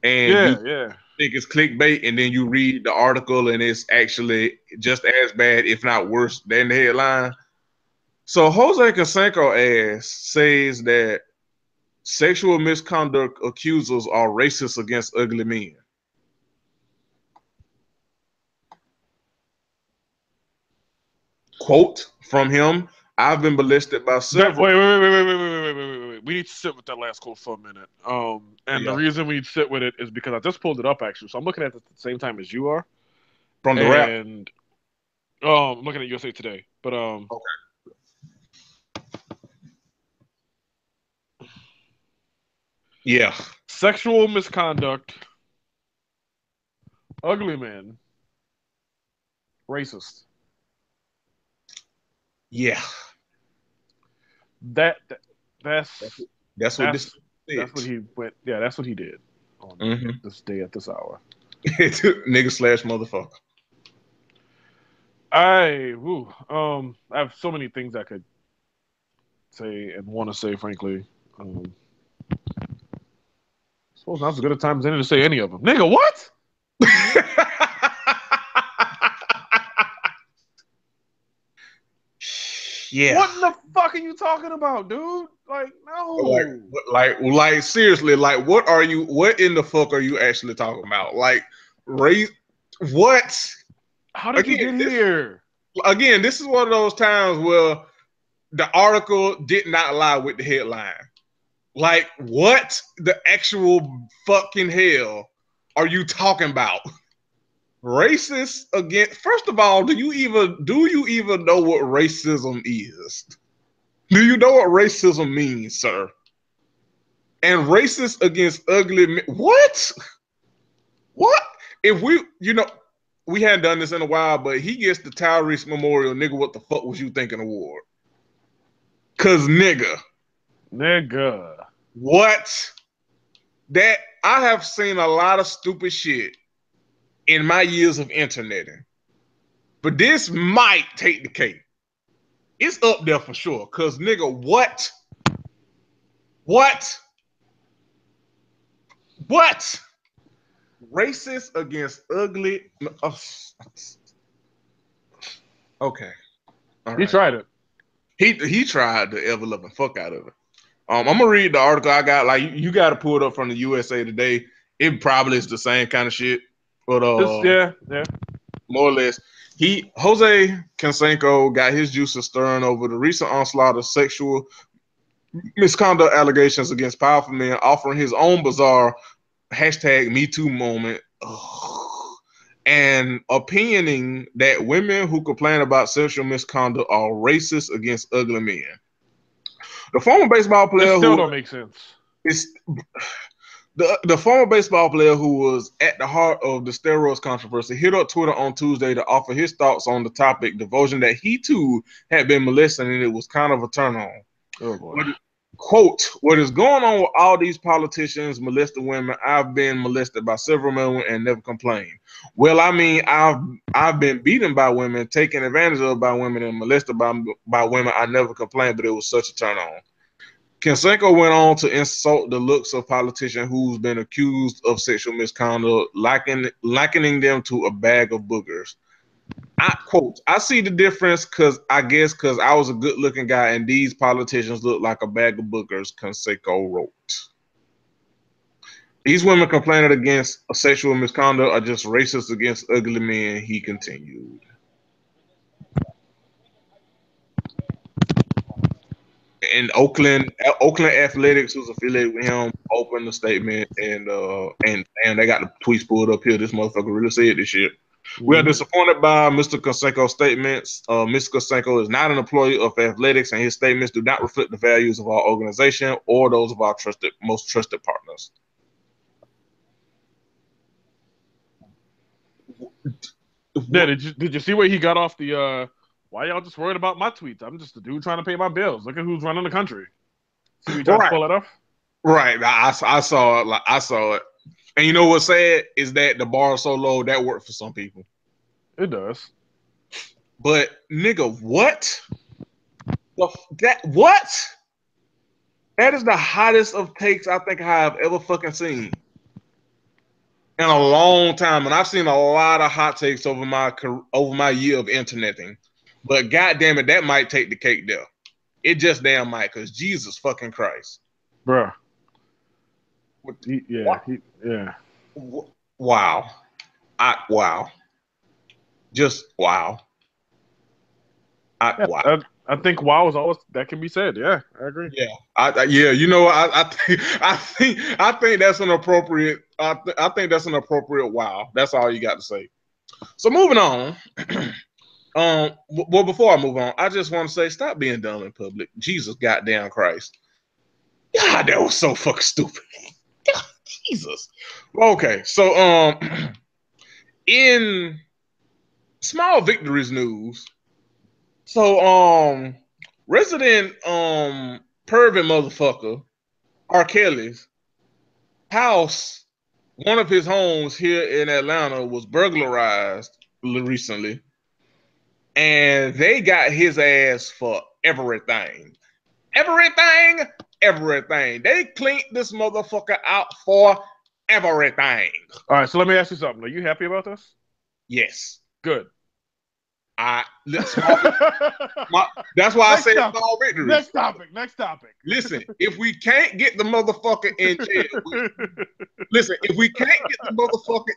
[SPEAKER 1] and you think it's clickbait, and then you read the article and it's actually just as bad, if not worse, than the headline. So Jose Canseco says that sexual misconduct accusers are racist against ugly men. Quote from him: "I've been molested by several."
[SPEAKER 2] Wait. We need to sit with that last quote for a minute. The reason we need to sit with it is because I just pulled it up actually, so I'm looking at it at the same time as you are.
[SPEAKER 1] From the rap. And
[SPEAKER 2] I'm looking at USA Today, but
[SPEAKER 1] okay. Yeah.
[SPEAKER 2] Sexual misconduct, ugly men, racist.
[SPEAKER 1] Yeah.
[SPEAKER 2] That's what he went. Yeah, that's what he did on this day at this hour.
[SPEAKER 1] Nigga slash motherfucker.
[SPEAKER 2] I have so many things I could say and want to say, frankly. Suppose now's as good a time as any to say any of them. Nigga, what?
[SPEAKER 1] Yeah.
[SPEAKER 2] What in the fuck are you talking about, dude? Like, no.
[SPEAKER 1] Like seriously, like what in the fuck are you actually talking about? Like race what?
[SPEAKER 2] How did you get here?
[SPEAKER 1] Again, this is one of those times where the article did not lie with the headline. Like, what the actual fucking hell are you talking about? Racist again? First of all, do you even know what racism is? Do you know what racism means, sir? and racist against ugly men. What? What? If we, we hadn't done this in a while, but he gets the Tyrese Memorial, nigga, what the fuck was you thinking award? Cause nigga. What? That I have seen a lot of stupid shit in my years of interneting. But this might take the cake. It's up there for sure. Cause nigga, what? What? What? Racist against ugly. Okay.
[SPEAKER 2] All right. He tried it.
[SPEAKER 1] He tried the ever loving fuck out of it. I'm gonna read the article I got. Like you got to pull it up from the USA Today. It probably is the same kind of shit, but
[SPEAKER 2] yeah,
[SPEAKER 1] more or less. Jose Canseco got his juices stirring over the recent onslaught of sexual misconduct allegations against powerful men, offering his own bizarre #MeToo moment. And opinioning that women who complain about sexual misconduct are racist against ugly men. The former baseball player
[SPEAKER 2] still don't make sense.
[SPEAKER 1] The former baseball player who was at the heart of the steroids controversy hit up Twitter on Tuesday to offer his thoughts on the topic, divulging that he too had been molested and it was kind of a turn on.
[SPEAKER 2] Oh boy.
[SPEAKER 1] Quote, what is going on with all these politicians molesting women? I've been molested by several men and never complained. Well, I mean, I've been beaten by women, taken advantage of by women, and molested by women. I never complained, but it was such a turn on. Canseco went on to insult the looks of politicians who's been accused of sexual misconduct, likening them to a bag of boogers. I quote, I see the difference because I was a good looking guy and these politicians look like a bag of boogers, Canseco wrote. These women complaining against sexual misconduct are just racist against ugly men, he continued. And Oakland Athletics, who's affiliated with him, opened the statement and they got the tweets pulled up here. This motherfucker really said this shit. We are disappointed by Mr. Canseco's statements. Mr. Canseco is not an employee of athletics, and his statements do not reflect the values of our organization or those of our most trusted partners.
[SPEAKER 2] Yeah, did you see where he got off the? Why y'all just worried about my tweets? I'm just a dude trying to pay my bills. Look at who's running the country. See me trying to pull it off.
[SPEAKER 1] Right, I saw it. I saw it. And you know what's sad is that the bar is so low that worked for some people.
[SPEAKER 2] It does.
[SPEAKER 1] But nigga, what? What? That is the hottest of takes I think I have ever fucking seen in a long time. And I've seen a lot of hot takes over my year of interneting. But goddamn it, that might take the cake there. It just damn might, because Jesus fucking Christ.
[SPEAKER 2] Bruh.
[SPEAKER 1] Wow. Wow. Just wow.
[SPEAKER 2] Wow. I think wow is always that can be said. Yeah, I agree.
[SPEAKER 1] Yeah, you know, I think that's an appropriate. I think that's an appropriate wow. That's all you got to say. So moving on. Well, before I move on, I just want to say, stop being dumb in public. Jesus, goddamn Christ. God, that was so fucking stupid. God, Jesus. Okay, so in small victories news, so resident pervert motherfucker R. Kelly's house, one of his homes here in Atlanta, was burglarized recently, and they got his ass for everything. They cleaned this motherfucker out for everything.
[SPEAKER 2] All right, so let me ask you something. Are you happy about this?
[SPEAKER 1] Yes.
[SPEAKER 2] Good.
[SPEAKER 1] That's why I say small victories.
[SPEAKER 2] Next topic.
[SPEAKER 1] Listen, if we can't get the motherfucker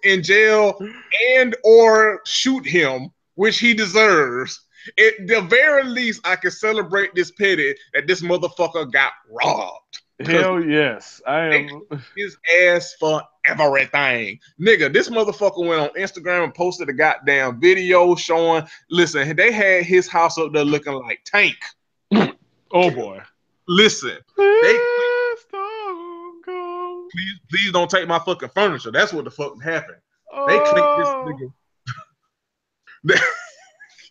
[SPEAKER 1] in jail, and or shoot him, which he deserves, at the very least, I can celebrate this pity that this motherfucker got robbed.
[SPEAKER 2] Hell yes, I am.
[SPEAKER 1] His ass for everything, nigga. This motherfucker went on Instagram and posted a goddamn video showing. Listen, they had his house up there looking like Tank.
[SPEAKER 2] Oh boy.
[SPEAKER 1] Listen, please don't take my fucking furniture. That's what the fuck happened. They clicked this
[SPEAKER 2] Oh,
[SPEAKER 1] nigga.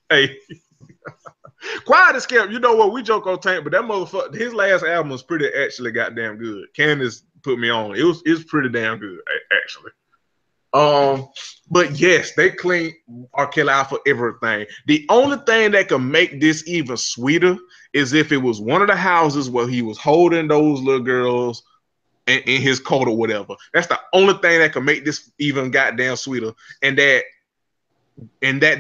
[SPEAKER 1] Hey, Quiet as kept. You know what? We joke on Tank, but that motherfucker, his last album was pretty actually goddamn good. Candace put me on. It's pretty damn good actually. But yes, they clean R. Kelly out for everything. The only thing that can make this even sweeter is if it was one of the houses where he was holding those little girls in his coat or whatever. That's the only thing that can make this even goddamn sweeter. And that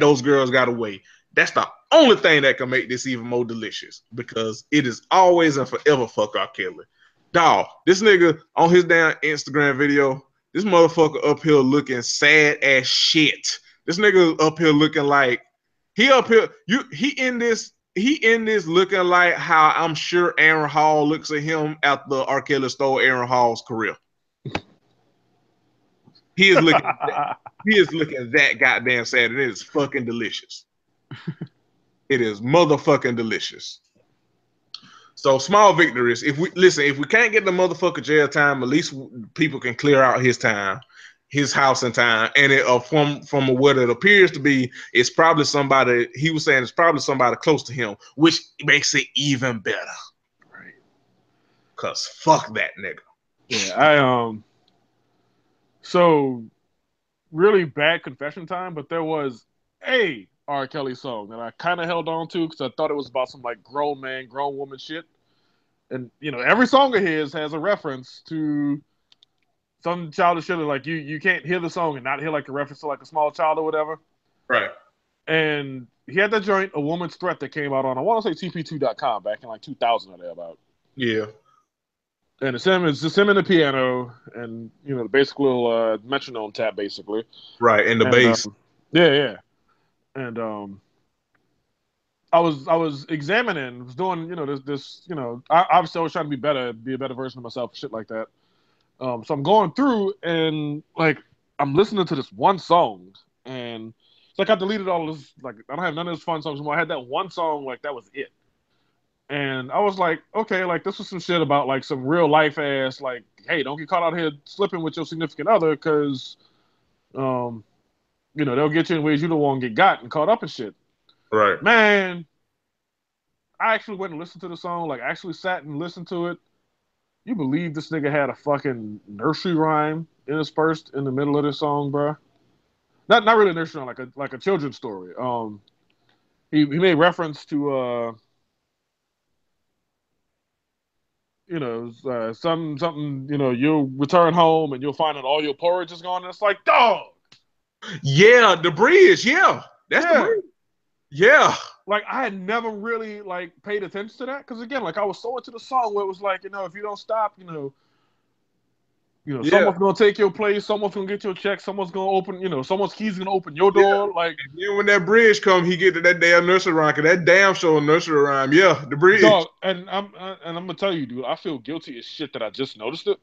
[SPEAKER 1] those girls got away. That's the only thing that can make this even more delicious because it is always and forever fuck R. Kelly. Dawg, this nigga on his damn Instagram video, this motherfucker up here looking sad as shit. This nigga up here looking like he in this looking like how I'm sure Aaron Hall looks at him after R. Kelly stole Aaron Hall's career. He is looking that goddamn sad, and it is fucking delicious. It is motherfucking delicious. So small victories. If we can't get the motherfucker jail time, at least people can clear out his time, his house and time. And it from what it appears to be, it's probably somebody. He was saying it's probably somebody close to him, which makes it even better.
[SPEAKER 2] right.
[SPEAKER 1] Cause fuck that nigga.
[SPEAKER 2] Yeah, So really bad confession time, but there was a R. Kelly song that I kind of held on to because I thought it was about some like grown man, grown woman shit. And every song of his has a reference to some childish shit. Like you can't hear the song and not hear like a reference to like a small child or whatever.
[SPEAKER 1] Right.
[SPEAKER 2] And he had that joint, A Woman's Threat, that came out on, I want to say TP2.com back in like 2000 or thereabout.
[SPEAKER 1] Yeah.
[SPEAKER 2] And it's just him and the piano and the basic little metronome tap basically.
[SPEAKER 1] Right, and the bass.
[SPEAKER 2] Yeah. And I was examining, was doing this obviously I was trying to be a better version of myself, shit like that. So I'm going through and like I'm listening to this one song and it's like I deleted all of this, like I don't have none of those fun songs anymore. I had that one song, like that was it. And I was like, okay, like this was some shit about like some real life ass, like, hey, don't get caught out here slipping with your significant other because they'll get you in ways you don't want to get got and caught up in shit.
[SPEAKER 1] Right.
[SPEAKER 2] Man, I actually went and listened to the song, like actually sat and listened to it. You believe this nigga had a fucking nursery rhyme interspersed in the middle of this song, bro? Not really a nursery rhyme, like a children's story. He made reference to something, you'll return home and you'll find that all your porridge is gone. And it's like, dog.
[SPEAKER 1] Yeah, the bridge. Yeah, that's the bridge. Yeah.
[SPEAKER 2] Like I had never really like paid attention to that because again, like I was so into the song where it was like, if you don't stop, someone's gonna take your place, someone's gonna get your check, someone's gonna open, someone's key's gonna open your door. Like,
[SPEAKER 1] and then when that bridge come, he get to that damn nursery rhyme. Cause that damn show nursery rhyme. Yeah, the bridge.
[SPEAKER 2] Dog, and I'm gonna tell you, dude, I feel guilty as shit that I just noticed it.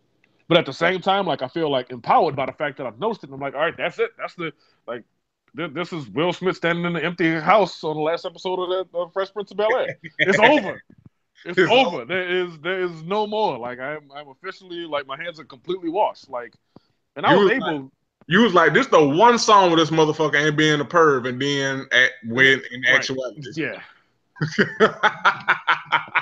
[SPEAKER 2] But at the same time, like I feel like empowered by the fact that I've noticed it. And I'm like, all right, that's it. That's the like. This is Will Smith standing in the empty house on the last episode of Fresh Prince of Bel-Air. It's over. It's over. There is no more. Like I'm officially like my hands are completely washed. Like, and I was able.
[SPEAKER 1] You was like, this the one song where this motherfucker ain't being a perv, and then in actuality,
[SPEAKER 2] yeah.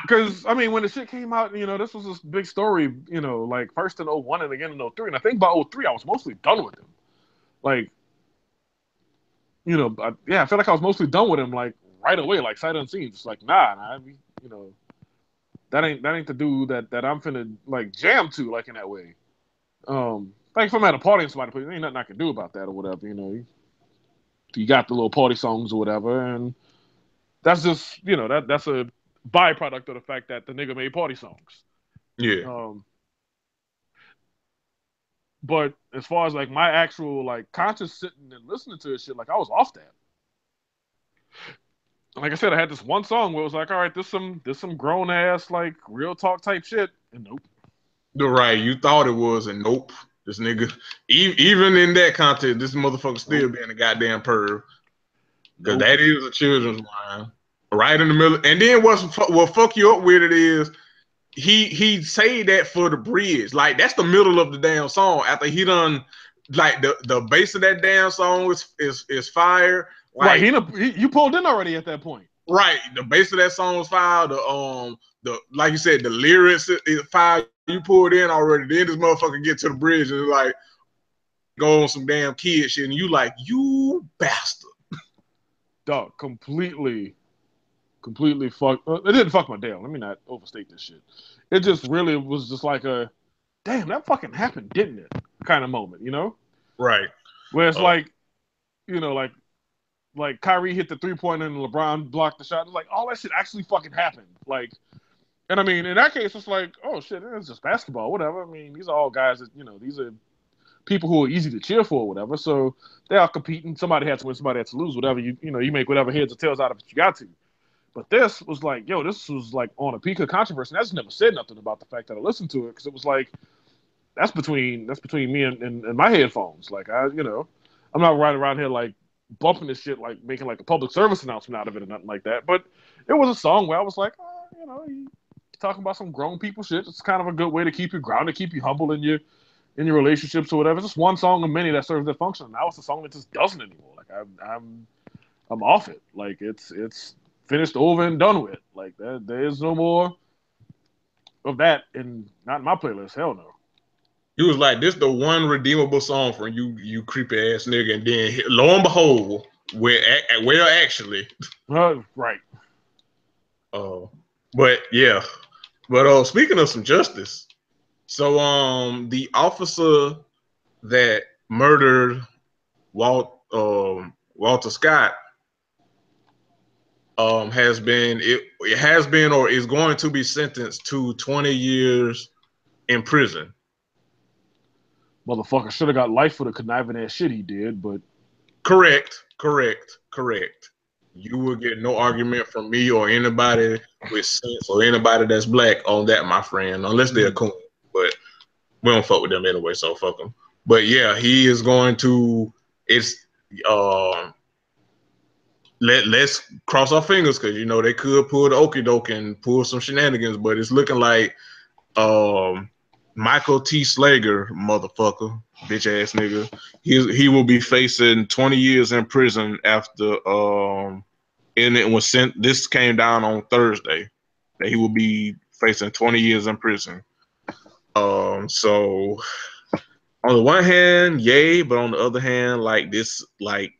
[SPEAKER 2] Because I mean, when the shit came out, this was this big story. Like first in 01 and again in 03, and I think by 03 I was mostly done with him. Like. I feel like I was mostly done with him, like right away, like sight unseen. Just like, nah, that ain't the dude that I'm finna like jam to, like in that way. Like if I'm at a party and somebody plays, ain't nothing I can do about that or whatever. You got the little party songs or whatever, and that's just that's a byproduct of the fact that the nigga made party songs.
[SPEAKER 1] Yeah.
[SPEAKER 2] But as far as like my actual like conscious sitting and listening to this shit, like I was off that. Like I said, I had this one song where it was like, all right, this some grown ass like real talk type shit, and nope.
[SPEAKER 1] Right, you thought it was, and nope. This nigga, even in that context, this motherfucker still being a goddamn perv. Because that is a children's line, right in the middle. And then what fuck you up with it is, he saved that for the bridge. Like that's the middle of the damn song. After he done like the bass of that damn song is fire. Like,
[SPEAKER 2] right, you pulled in already at that point.
[SPEAKER 1] Right, the bass of that song was fire. The like you said, the lyrics is fire. You pulled in already. Then this motherfucker get to the bridge and like go on some damn kid shit, and you like, you bastard.
[SPEAKER 2] Dog, completely fuck. It didn't fuck my day. Let me not overstate this shit. It just really was just like a, damn, that fucking happened, didn't it? Kind of moment, you know?
[SPEAKER 1] Right.
[SPEAKER 2] Where it's like, you know, like Kyrie hit the 3-pointer and LeBron blocked the shot. It's like all that shit actually fucking happened. Like, and I mean, in that case, it's like, oh shit, it's just basketball, whatever. I mean, these are all guys that, you know, these are people who are easy to cheer for, whatever. So they are competing. Somebody had to win, somebody had to lose, whatever. You know, you make whatever heads or tails out of it you got to. But this was like, yo, this was like on a peak of controversy. And I just never said nothing about the fact that I listened to it because it was like, that's between me and my headphones. Like, you know, I'm not riding around here like bumping this shit, like making like a public service announcement out of it or nothing like that. But it was a song where I was like, oh, you know, you talking about some grown people shit. It's kind of a good way to keep you grounded, keep you humble in your relationships or whatever. It's just one song of many that serves that function. Now it's a song that just doesn't anymore. Like I'm off it. Like it's finished, over and done with. Like there is no more of that, and not in my playlist. Hell no.
[SPEAKER 1] He was like, this the one redeemable song from you creepy ass nigga. And then lo and behold, actually.
[SPEAKER 2] Right.
[SPEAKER 1] But yeah. But speaking of some justice, so the officer that murdered Walter Scott has been or is going to be sentenced to 20 years in prison.
[SPEAKER 2] Motherfucker should have got life for the conniving ass shit he did, but
[SPEAKER 1] Correct. You will get no argument from me or anybody with sense or anybody that's black on that, my friend, unless they're coon. But we don't fuck with them anyway, so fuck them. But yeah, he is going to. Let's cross our fingers because you know they could pull the okie doke and pull some shenanigans, but it's looking like Michael T. Slager, motherfucker, bitch ass nigga. He will be facing 20 years in prison after and it was sent. This came down on Thursday that he will be facing 20 years in prison. So on the one hand, yay, but on the other hand, like this, like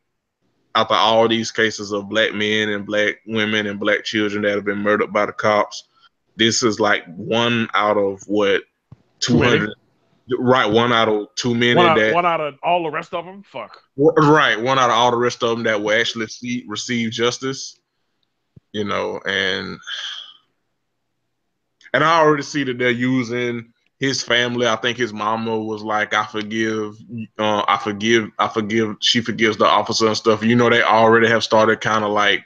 [SPEAKER 1] after all these cases of black men and black women and black children that have been murdered by the cops, this is like one out of what 200. Right, one out of too many.
[SPEAKER 2] One out of all the rest of them. Fuck.
[SPEAKER 1] Right, one out of all the rest of them that will actually receive justice. You know, and I already see that they're using his family. I think his mama was like, I forgive. She forgives the officer and stuff. You know, they already have started kind of like,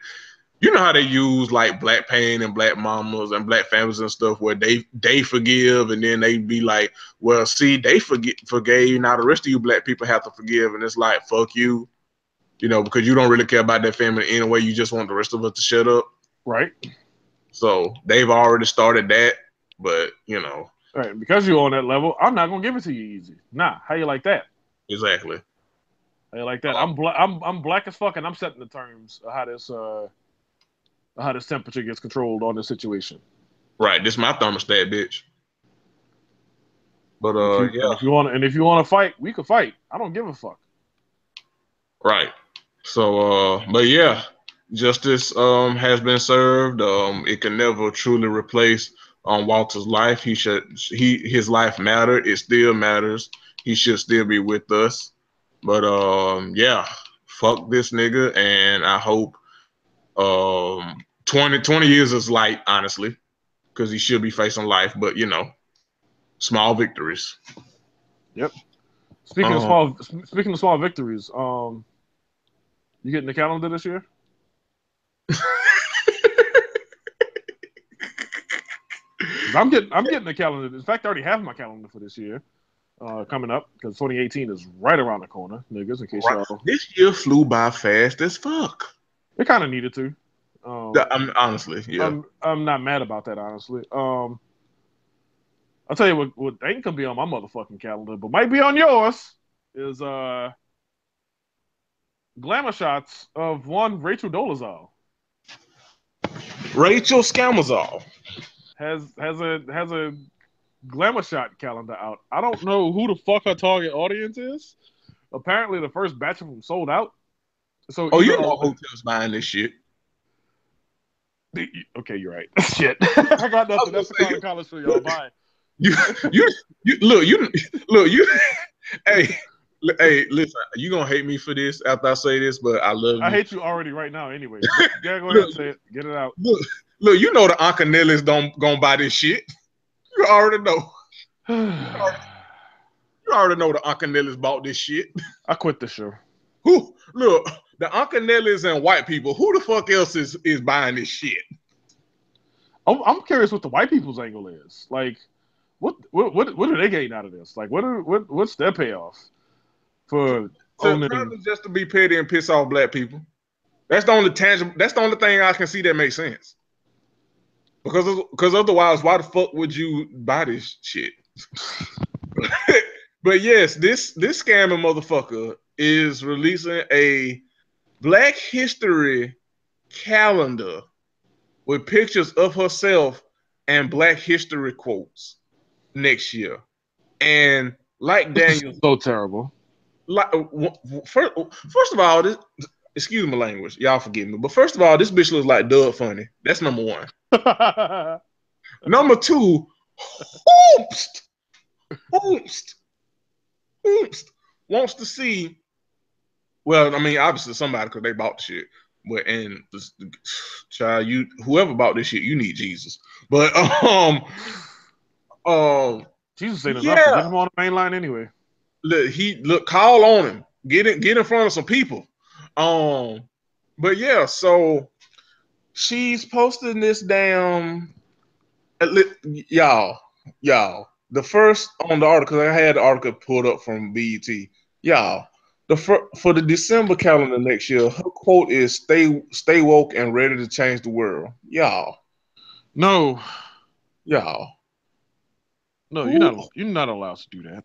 [SPEAKER 1] you know how they use like black pain and black mamas and black families and stuff where they forgive and then they be like, well, see, they forgave. Now the rest of you black people have to forgive. And it's like, fuck you, you know, because you don't really care about that family anyway. You just want the rest of us to shut up.
[SPEAKER 2] Right.
[SPEAKER 1] So they've already started that, but you know.
[SPEAKER 2] All right, because you're on that level, I'm not gonna give it to you easy. Nah, how you like that?
[SPEAKER 1] Exactly.
[SPEAKER 2] How you like that? I'm black as fuck, and I'm setting the terms of how this temperature gets controlled on this situation.
[SPEAKER 1] Right, this is my thermostat, bitch. But
[SPEAKER 2] yeah. If you want to fight, we could fight. I don't give a fuck.
[SPEAKER 1] Right. So but yeah, justice has been served. It can never truly replace Walter's life. His life mattered. It still matters. He should still be with us. But yeah, fuck this nigga, and I hope 20 years is light, honestly, because he should be facing life. But you know, small victories.
[SPEAKER 2] Yep. Speaking of small victories, you getting the calendar this year? I'm getting the calendar. In fact, I already have my calendar for this year coming up because 2018 is right around the corner, niggas. In case y'all.
[SPEAKER 1] This year flew by fast as fuck.
[SPEAKER 2] It kind of needed to.
[SPEAKER 1] Honestly, yeah.
[SPEAKER 2] I'm not mad about that, honestly. I'll tell you what ain't gonna be on my motherfucking calendar, but might be on yours is glamour shots of one Rachel Dolezal.
[SPEAKER 1] Rachel Scamazol
[SPEAKER 2] has a glamour shot calendar out. I don't know who the fuck her target audience is. Apparently, the first batch of them sold out. So
[SPEAKER 1] you know hotels buying this shit.
[SPEAKER 2] Okay, you're right. Shit, I got nothing. That's the kind of college for y'all buying.
[SPEAKER 1] You look. Hey, listen. You gonna hate me for this after I say this, but I love you.
[SPEAKER 2] I hate you already right now. Anyway, yeah, go ahead and say it. Get it out.
[SPEAKER 1] Look. You know the Ancanellis don't gonna buy this shit. You already know. You already know the Ancanellis bought this shit.
[SPEAKER 2] I quit the show.
[SPEAKER 1] Who? Look, the Ancanellis and white people. Who the fuck else is buying this shit?
[SPEAKER 2] I'm curious what the white people's angle is. Like, what are they getting out of this? Like, what's their payoff for owning?
[SPEAKER 1] Probably just to be petty and piss off black people. That's the only tangible. That's the only thing I can see that makes sense. Because otherwise, why the fuck would you buy this shit? But yes, this scamming motherfucker is releasing a Black History calendar with pictures of herself and Black History quotes next year. And like Daniel,
[SPEAKER 2] so terrible.
[SPEAKER 1] Like first of all, excuse my language, y'all forgive me, but first of all, this bitch looks like Doug Funny. That's number one. Number two, Hoopst wants to see. Well, I mean, obviously somebody because they bought the shit. But and child, whoever bought this shit, you need Jesus. But
[SPEAKER 2] Jesus ain't enough to get him on the main line anyway.
[SPEAKER 1] Look, call on him. Get in front of some people. But yeah, so she's posting this damn y'all. The first on the article, I had the article pulled up from BET. Y'all, for the December calendar next year, her quote is "Stay woke and ready to change the world." Y'all,
[SPEAKER 2] no,
[SPEAKER 1] y'all,
[SPEAKER 2] no, you're not allowed to do that.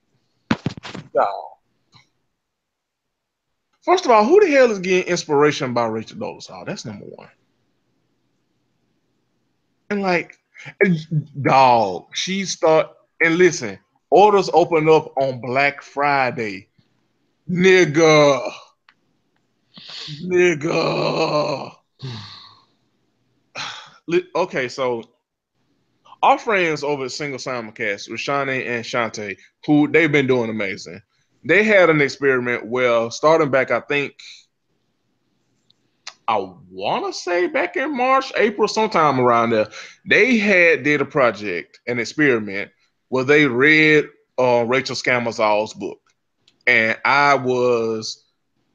[SPEAKER 1] Y'all, first of all, who the hell is getting inspiration by Rachel Dolezal? That's number one. And like, dog, and listen, orders open up on Black Friday. Nigga. Okay, so our friends over at Single Simulcast, Rashani and Shantae, who they've been doing amazing. They had an experiment where starting back, I want to say back in March, April, sometime around there, they did a project, an experiment, where they read Rachel Scamazol's book. And I was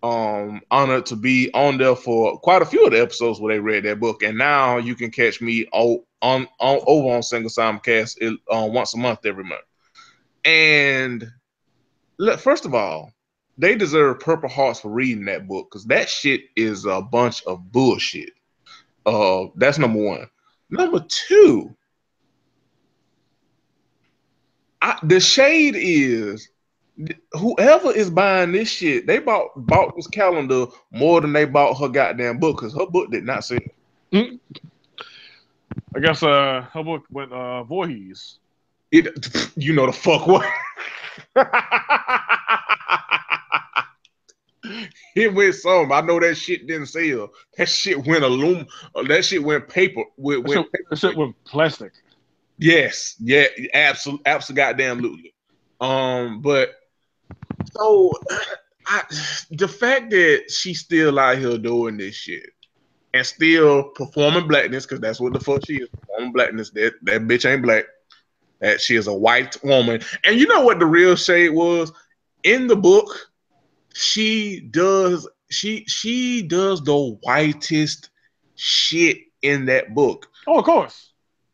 [SPEAKER 1] honored to be on there for quite a few of the episodes where they read that book. And now you can catch me over on Single Simulcast once a month, every month. And first of all, they deserve Purple Hearts for reading that book because that shit is a bunch of bullshit. That's number one. Number two, the shade is whoever is buying this shit, they bought this calendar more than they bought her goddamn book because her book did not sell.
[SPEAKER 2] I guess her book went Voorhees.
[SPEAKER 1] You know the fuck what? It went some. I know that shit didn't sell. That shit went aluminum. That shit went paper.
[SPEAKER 2] That shit went plastic.
[SPEAKER 1] Yes. Yeah. Absolutely. Goddamn. But so the fact that she's still out here doing this shit and still performing blackness, because that's what the fuck she is, performing blackness. That bitch ain't black. That she is a white woman. And you know what the real shade was? In the book, she does the whitest shit in that book.
[SPEAKER 2] Oh, of course.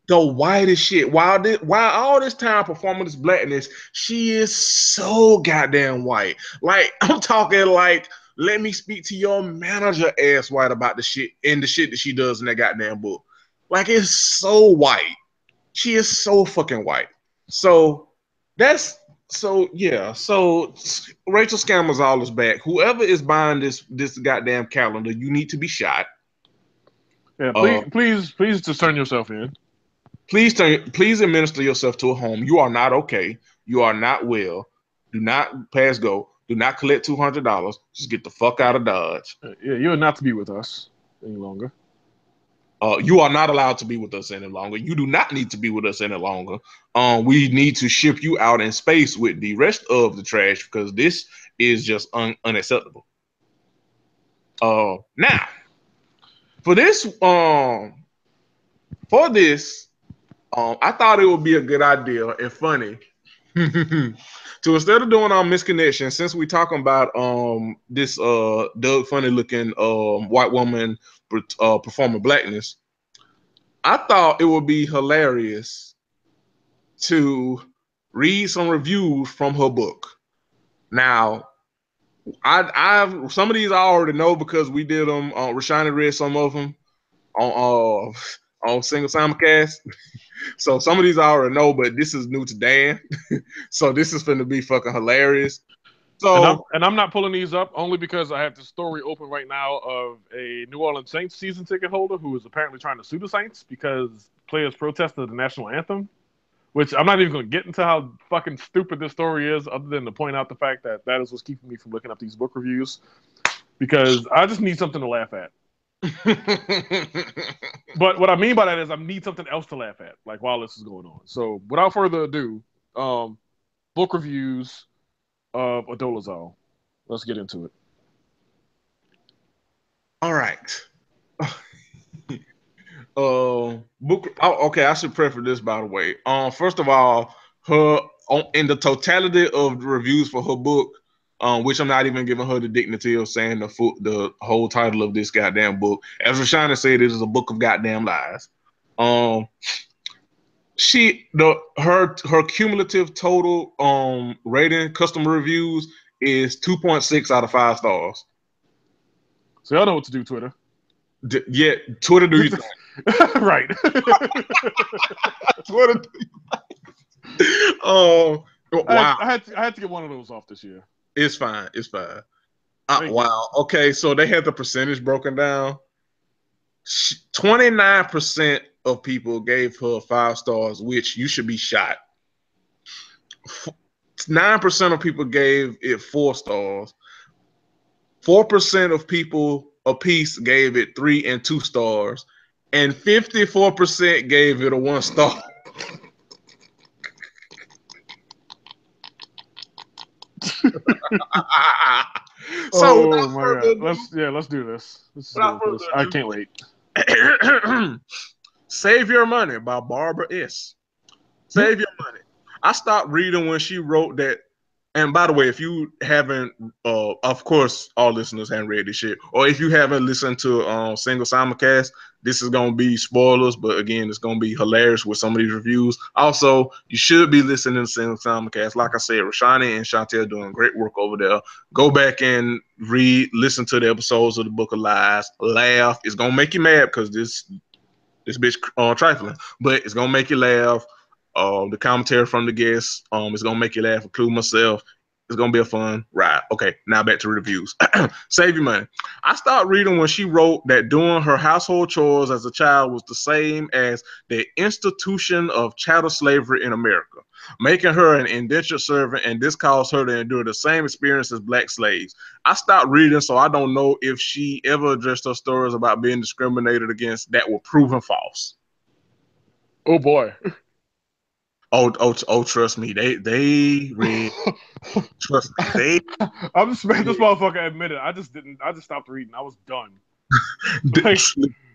[SPEAKER 1] The whitest shit. While all this time performing this blackness, she is so goddamn white. Like, I'm talking like, let me speak to your manager ass white about the shit and the shit that she does in that goddamn book. Like, it's so white. She is so fucking white. So that's yeah. So Rachel Scammers is back. Whoever is buying this goddamn calendar, you need to be shot.
[SPEAKER 2] Yeah, please just turn yourself in.
[SPEAKER 1] Please administer yourself to a home. You are not okay. You are not well. Do not pass go. Do not collect $200. Just get the fuck out of Dodge.
[SPEAKER 2] Yeah, you're not to be with us any longer.
[SPEAKER 1] You are not allowed to be with us any longer. You do not need to be with us any longer. We need to ship you out in space with the rest of the trash because this is just unacceptable. Now, for this, I thought it would be a good idea and funny to instead of doing our misconnection, since we talking about this Doug Funny looking white woman performing blackness. I thought it would be hilarious to read some reviews from her book. Now, I've some of these I already know because we did them. Rashani read some of them on Single Simulcast. So some of these I already know, but this is new to Dan. So this is going to be fucking hilarious. So
[SPEAKER 2] and I'm not pulling these up only because I have the story open right now of a New Orleans Saints season ticket holder who is apparently trying to sue the Saints because players protested the national anthem. Which I'm not even going to get into how fucking stupid this story is, other than to point out the fact that is what's keeping me from looking up these book reviews, because I just need something to laugh at. But what I mean by that is I need something else to laugh at, like while this is going on. So without further ado, book reviews of Adolazole. Let's get into it.
[SPEAKER 1] All right. Okay, I should preface this by the way. First of all, in the totality of the reviews for her book, which I'm not even giving her the dignity of saying the whole title of this goddamn book. As Rashana said, it is a book of goddamn lies. Her cumulative total rating, customer reviews is 2.6 out of 5 stars.
[SPEAKER 2] So y'all know what to do, Twitter.
[SPEAKER 1] Yeah, Twitter do you think?
[SPEAKER 2] Right.
[SPEAKER 1] Twitter. Wow.
[SPEAKER 2] I had to get one of those off this year.
[SPEAKER 1] It's fine. Wow. Okay, so they had the percentage broken down. 29% of people gave her 5 stars, which you should be shot. 9% of people gave it 4 stars. 4% of people apiece gave it 3 and 2 stars. And 54% gave it a 1 star.
[SPEAKER 2] So oh my god, let's do this. I can't wait.
[SPEAKER 1] Save Your Money by Barbara S. Save Your Money. I stopped reading when she wrote that. And by the way, if you haven't, of course, all listeners haven't read this shit, or if you haven't listened to Single Simulcast, this is gonna be spoilers. But again, it's gonna be hilarious with some of these reviews. Also, you should be listening to Single Simulcast. Like I said, Rashani and Chantel doing great work over there. Go back and listen to the episodes of the Book of Lies. Laugh. It's gonna make you mad because this bitch trifling, but it's gonna make you laugh. The commentary from the guests, it's gonna make you laugh, including myself. It's gonna be a fun ride. Okay, now back to reviews. Save Your Money. I started reading when she wrote that doing her household chores as a child was the same as the institution of chattel slavery in America, making her an indentured servant, and this caused her to endure the same experience as black slaves. I stopped reading, so I don't know if she ever addressed her stories about being discriminated against that were proven false.
[SPEAKER 2] Oh boy.
[SPEAKER 1] Oh, trust me. They read. Trust me.
[SPEAKER 2] I'm just making this motherfucker admit it. I just stopped reading. I was done. Like,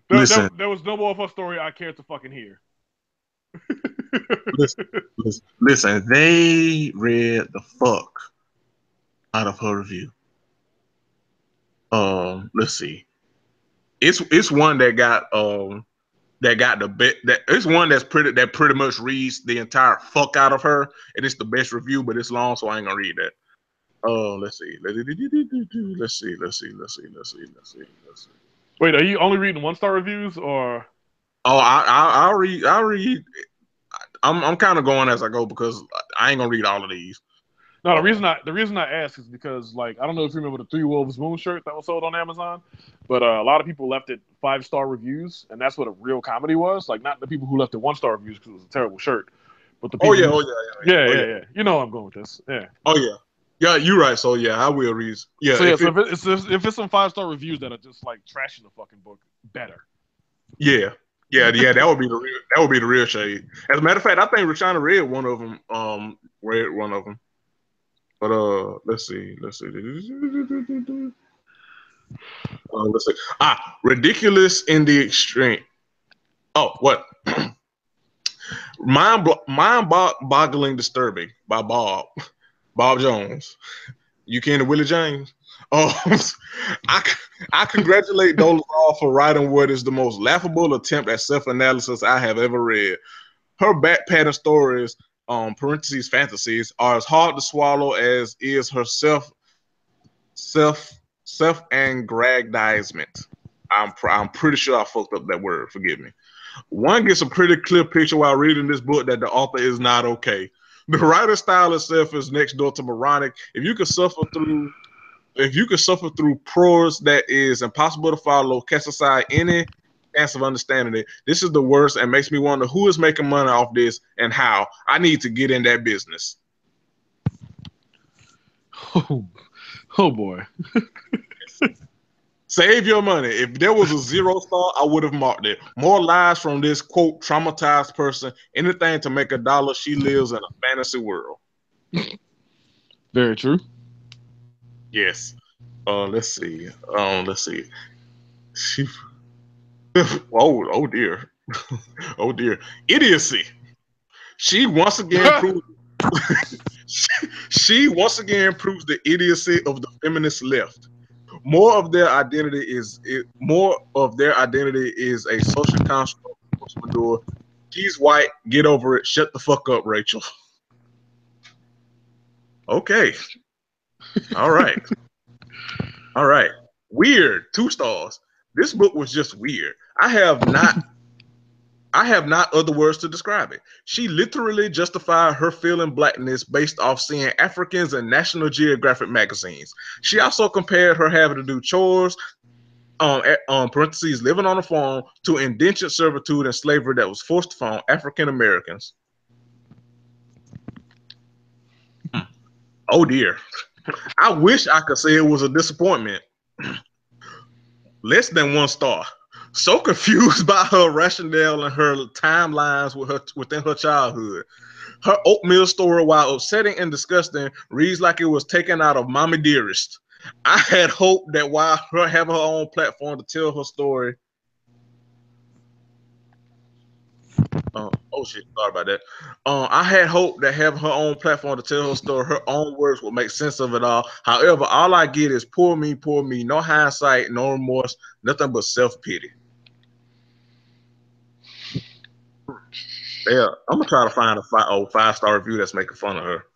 [SPEAKER 1] listen.
[SPEAKER 2] There was no more of her story I cared to fucking hear.
[SPEAKER 1] Listen, they read the fuck out of her review. Let's see. It's one that got the bit that it's one that pretty much reads the entire fuck out of her, and it's the best review, but it's long, so I ain't gonna read that. Let's see.
[SPEAKER 2] Wait, are you only reading 1-star reviews or?
[SPEAKER 1] Oh, I'll read. I'm kind of going as I go because I ain't gonna read all of these.
[SPEAKER 2] No, the reason I ask is because like I don't know if you remember the Three Wolves Moon shirt that was sold on Amazon, but a lot of people left it 5-star reviews, and that's what a real comedy was. Like not the people who left it 1-star reviews because it was a terrible shirt, but the people. Yeah. You know where I'm going with this. Yeah.
[SPEAKER 1] Oh yeah. Yeah, you're right. So yeah, I will read. Yeah.
[SPEAKER 2] So if it's some 5-star reviews that are just like trashing the fucking book, better.
[SPEAKER 1] Yeah. That would be the real shade. As a matter of fact, I think Rashana read one of them. Read one of them. But let's see. Let's see. Ridiculous in the extreme. Oh, what? Mind-boggling disturbing by Bob Jones. You can to Willie James. Oh, I congratulate Dolezal for writing what is the most laughable attempt at self-analysis I have ever read. Her back pattern stories, parentheses fantasies, are as hard to swallow as is her self-aggrandizement. I'm pretty sure I fucked up that word. Forgive me. One gets a pretty clear picture while reading this book that the author is not okay. The writer's style itself is next door to moronic. If you could suffer through prose that is impossible to follow, cast aside any chance of understanding it, this is the worst and makes me wonder who is making money off this and how. I need to get in that business.
[SPEAKER 2] Oh boy.
[SPEAKER 1] Save your money. If there was a 0-star, I would have marked it. More lies from this, quote, traumatized person. Anything to make $1. She lives in a fantasy world.
[SPEAKER 2] Very true.
[SPEAKER 1] Yes. Let's see. She... oh dear. Oh dear. Idiocy. She once again proves the idiocy of the feminist left. More of their identity is a social construct. She's white. Get over it. Shut the fuck up, Rachel. Okay. All right. Weird. 2 stars. This book was just weird. I have not other words to describe it. She literally justified her feeling blackness based off seeing Africans in National Geographic magazines. She also compared her having to do chores, parentheses, living on a farm, to indentured servitude and slavery that was forced upon African Americans. Oh dear. I wish I could say it was a disappointment. Less than 1 star. So confused by her rationale and her timelines within her childhood. Her oatmeal story, while upsetting and disgusting, reads like it was taken out of Mommy Dearest. I had hoped that while her having her own platform to tell her story. Sorry about that. I had hoped that having her own platform to tell her story, her own words would make sense of it all. However, all I get is poor me, no hindsight, no remorse, nothing but self-pity. Yeah, I'm gonna try to find a 5-star review that's making fun of her.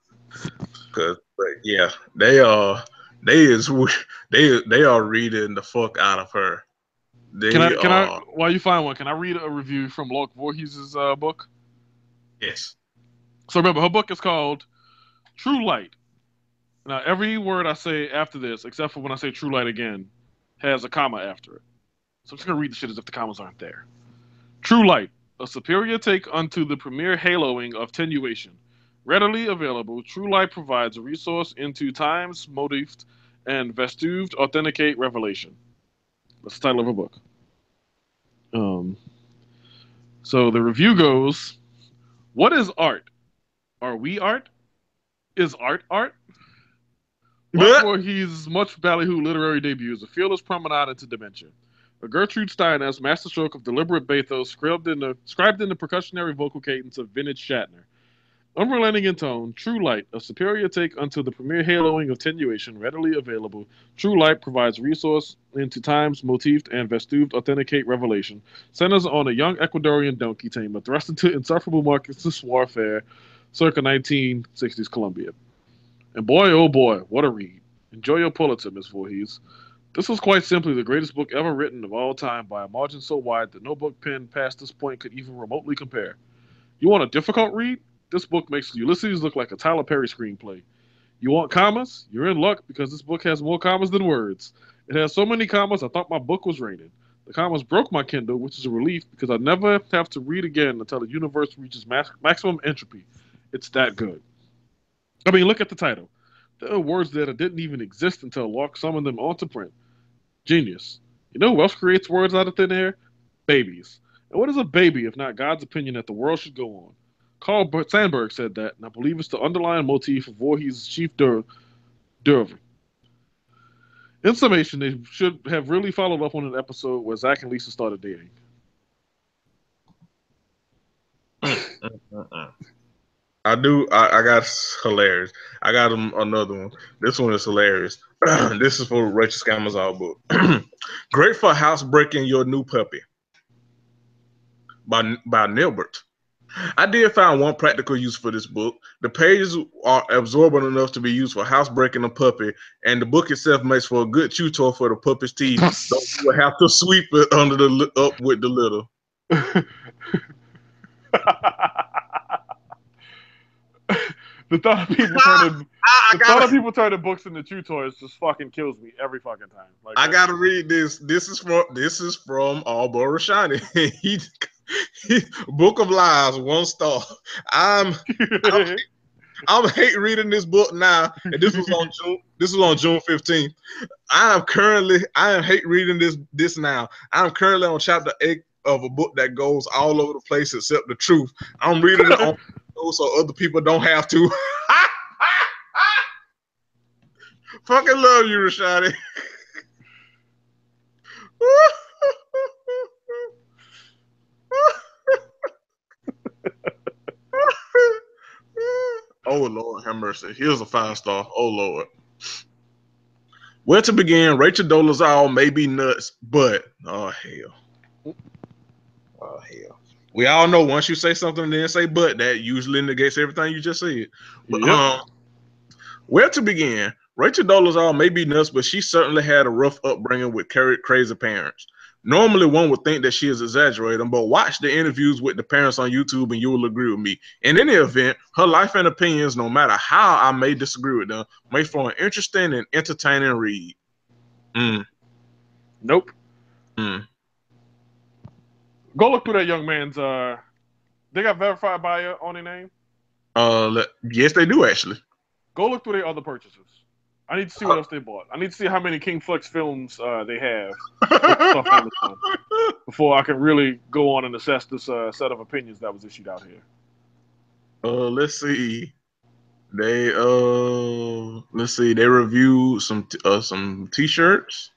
[SPEAKER 1] They are reading the fuck out of her.
[SPEAKER 2] Can I? While you find one, can I read a review from Laura Voorhees' book?
[SPEAKER 1] Yes.
[SPEAKER 2] So remember, her book is called True Light. Now, every word I say after this, except for when I say True Light again, has a comma after it. So I'm just gonna read the shit as if the commas aren't there. True Light, a superior take unto the premier haloing of tenuation. Readily available, True Light provides a resource into times motived and vestuved authenticate revelation. That's the title of her book. So the review goes, what is art? Are we art? Is art art? Laura Voorhees' much ballyhoo literary debut is a fearless promenade into dementia. A Gertrude Steiner's masterstroke of deliberate bathos scribed in the percussionary vocal cadence of vintage Shatner. Unrelenting in tone, True Light, a superior take unto the premier haloing of tenuation, readily available. True Light provides resource into times, motifed, and vestuved authenticate revelation. Centers on a young Ecuadorian donkey tamer thrust into insufferable marketplace warfare circa 1960s Colombia. And boy, oh boy, what a read. Enjoy your Pulitzer, Miss Voorhees. This was quite simply the greatest book ever written of all time by a margin so wide that no book pen past this point could even remotely compare. You want a difficult read? This book makes Ulysses look like a Tyler Perry screenplay. You want commas? You're in luck because this book has more commas than words. It has so many commas, I thought my book was rated. The commas broke my Kindle, which is a relief because I never have to read again until the universe reaches maximum entropy. It's that good. I mean, look at the title. There are words that didn't even exist until Locke summoned them onto print. Genius. You know who else creates words out of thin air? Babies. And what is a baby if not God's opinion that the world should go on? Carl Sandburg said that, and I believe it's the underlying motif of Voorhees' chief d'oeuvre. In summation, they should have really followed up on an episode where Zach and Lisa started dating.
[SPEAKER 1] I got hilarious. I got another one. This one is hilarious. This is for Rachel Scammers book. Great for housebreaking your new puppy by Nilbert. I did find one practical use for this book. The pages are absorbent enough to be used for housebreaking a puppy, and the book itself makes for a good chew toy for the puppy's teeth. So you will have to sweep it up with the litter.
[SPEAKER 2] The thought of people turning books into chew toys just fucking kills me every fucking time. Like,
[SPEAKER 1] I gotta read this. This is from Alboro Shiny. Book of Lies, 1 star. I'm hate reading this book now, and this was on June 15th. I am hate reading this now. I'm currently on chapter 8 of a book that goes all over the place except the truth. I'm reading it on so other people don't have to. Fucking love you, Rashadi. Oh Lord, have mercy. Here's a 5 star. Oh Lord. Where to begin? Rachel Dolezal may be nuts, but oh hell. We all know once you say something and then say but, that usually negates everything you just said. But
[SPEAKER 2] yep.
[SPEAKER 1] Where to begin? Rachel Dolezal may be nuts, but she certainly had a rough upbringing with crazy parents. Normally, one would think that she is exaggerating, but watch the interviews with the parents on YouTube and you will agree with me. In any event, her life and opinions, no matter how I may disagree with them, make for an interesting and entertaining read.
[SPEAKER 2] Nope. Go look through that young man's. They got verified buyer on their name.
[SPEAKER 1] Yes, they do actually.
[SPEAKER 2] Go look through their other purchases. I need to see what else they bought. I need to see how many King Flex films they have stuff Amazon before I can really go on and assess this set of opinions that was issued out here.
[SPEAKER 1] Let's see. They They reviewed some t-shirts.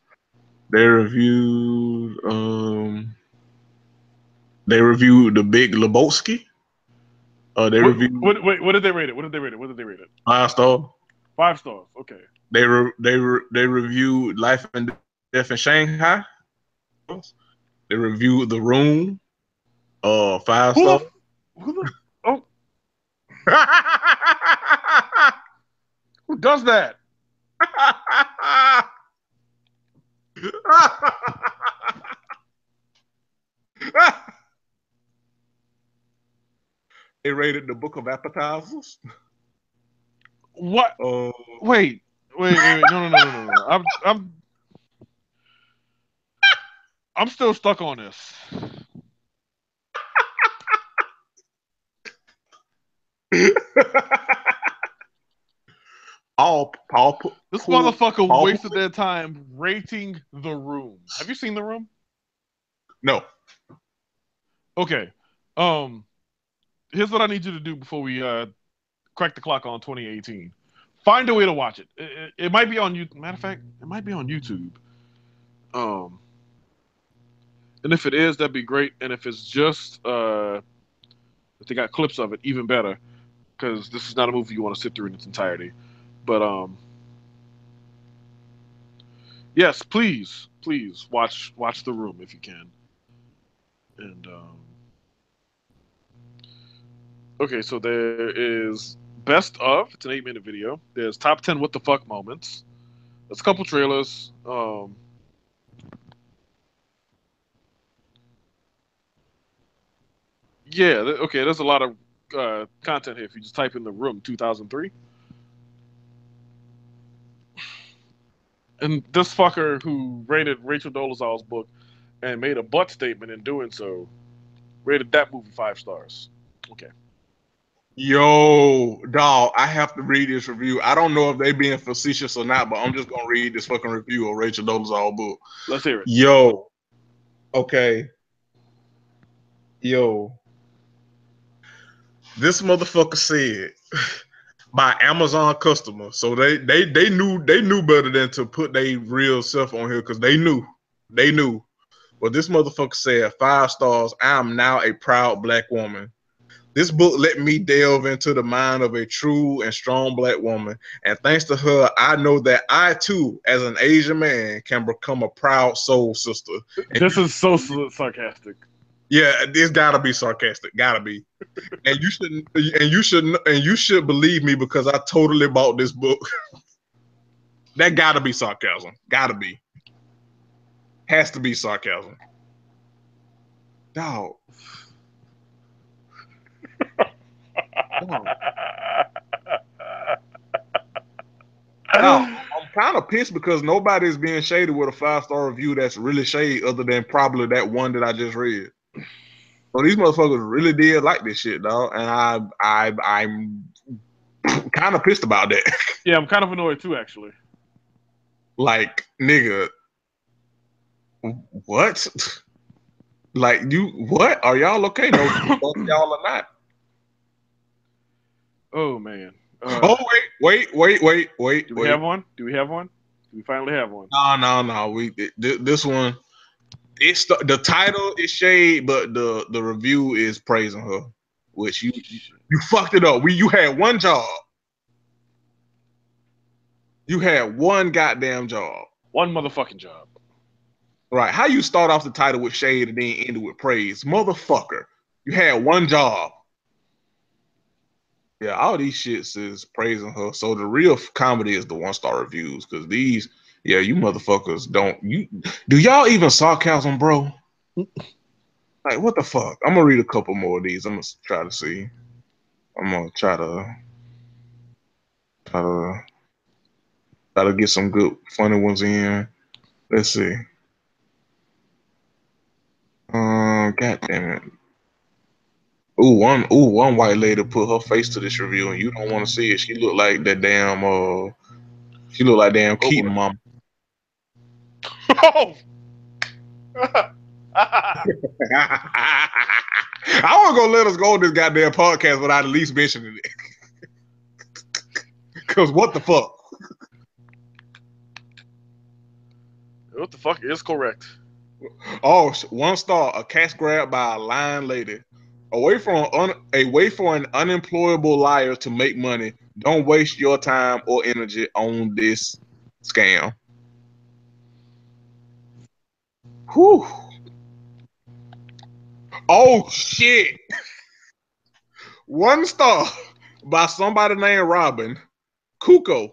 [SPEAKER 1] They reviewed the Big Lebowski. Reviewed.
[SPEAKER 2] Wait, what did they rate it? What did they rate it?
[SPEAKER 1] 5 stars.
[SPEAKER 2] 5 stars. Okay.
[SPEAKER 1] They reviewed Life and Death in Shanghai. They reviewed The Room. 5 stars.
[SPEAKER 2] Oh. Who does that?
[SPEAKER 1] They rated The Book of Appetizers.
[SPEAKER 2] What? Wait. No. I'm still stuck on this. This motherfucker wasted their time rating The Room. Have you seen The Room?
[SPEAKER 1] No.
[SPEAKER 2] Okay. Here's what I need you to do before we crack the clock on 2018. Find a way to watch it. It might be on YouTube. Matter of fact, it might be on YouTube. And if it is, that'd be great. And if it's just if they got clips of it, even better. Because this is not a movie you want to sit through in its entirety. But yes, please watch The Room if you can. And okay, so there is Best of. It's an 8-minute video. There's Top 10 What the Fuck moments. There's a couple trailers. Yeah, okay, there's a lot of content here if you just type in The Room 2003. And this fucker who rated Rachel Dolezal's book and made a butt statement in doing so rated that movie 5 stars. Okay.
[SPEAKER 1] Yo, dog, I have to read this review. I don't know if they being facetious or not, but I'm just gonna read this fucking review of Rachel Dolezal book.
[SPEAKER 2] Let's hear it.
[SPEAKER 1] Yo, okay. Yo, this motherfucker said by Amazon customer. So they knew better than to put their real self on here because they knew. But this motherfucker said 5 stars. I am now a proud black woman. This book let me delve into the mind of a true and strong black woman. And thanks to her, I know that I too, as an Asian man, can become a proud soul sister.
[SPEAKER 2] This is so sarcastic.
[SPEAKER 1] Yeah, it's gotta be sarcastic. Gotta be. And you should believe me because I totally bought this book. That gotta be sarcasm. Gotta be. Has to be sarcasm. Dog. Now, I'm kind of pissed because nobody's being shaded with a 5-star review that's really shade other than probably that one that I just read. So these motherfuckers really did like this shit, dog, and I'm kind of pissed about that.
[SPEAKER 2] Yeah, I'm kind of annoyed too, actually.
[SPEAKER 1] Like, nigga, what? Like, what? Are y'all okay? No, y'all are not.
[SPEAKER 2] Oh man.
[SPEAKER 1] Oh wait.
[SPEAKER 2] Do we have one? Do we finally have one?
[SPEAKER 1] No. This one. It's the title is shade, but the review is praising her, which you fucked it up. You had one job. You had one goddamn job.
[SPEAKER 2] One motherfucking job.
[SPEAKER 1] Right. How you start off the title with shade and then end it with praise? Motherfucker. You had one job. Yeah, all these shits is praising her. So the real comedy is the 1-star reviews, because these, yeah, you motherfuckers do y'all even sarcasm, bro? Like, what the fuck? I'm gonna read a couple more of these. I'm gonna try to see. I'm gonna try to get some good funny ones in. Let's see. God damn it. One white lady put her face to this review, and you don't want to see it. She looked like that damn Keaton mom.
[SPEAKER 2] Oh.
[SPEAKER 1] I wasn't gonna let us go on this goddamn podcast without at least mentioning it. Cause what the fuck?
[SPEAKER 2] What the fuck is correct?
[SPEAKER 1] Oh, 1 star. A cash grab by a lying lady. Away for an unemployable liar to make money. Don't waste your time or energy on this scam. Whew. Oh shit. 1 star by somebody named Robin. Kuko.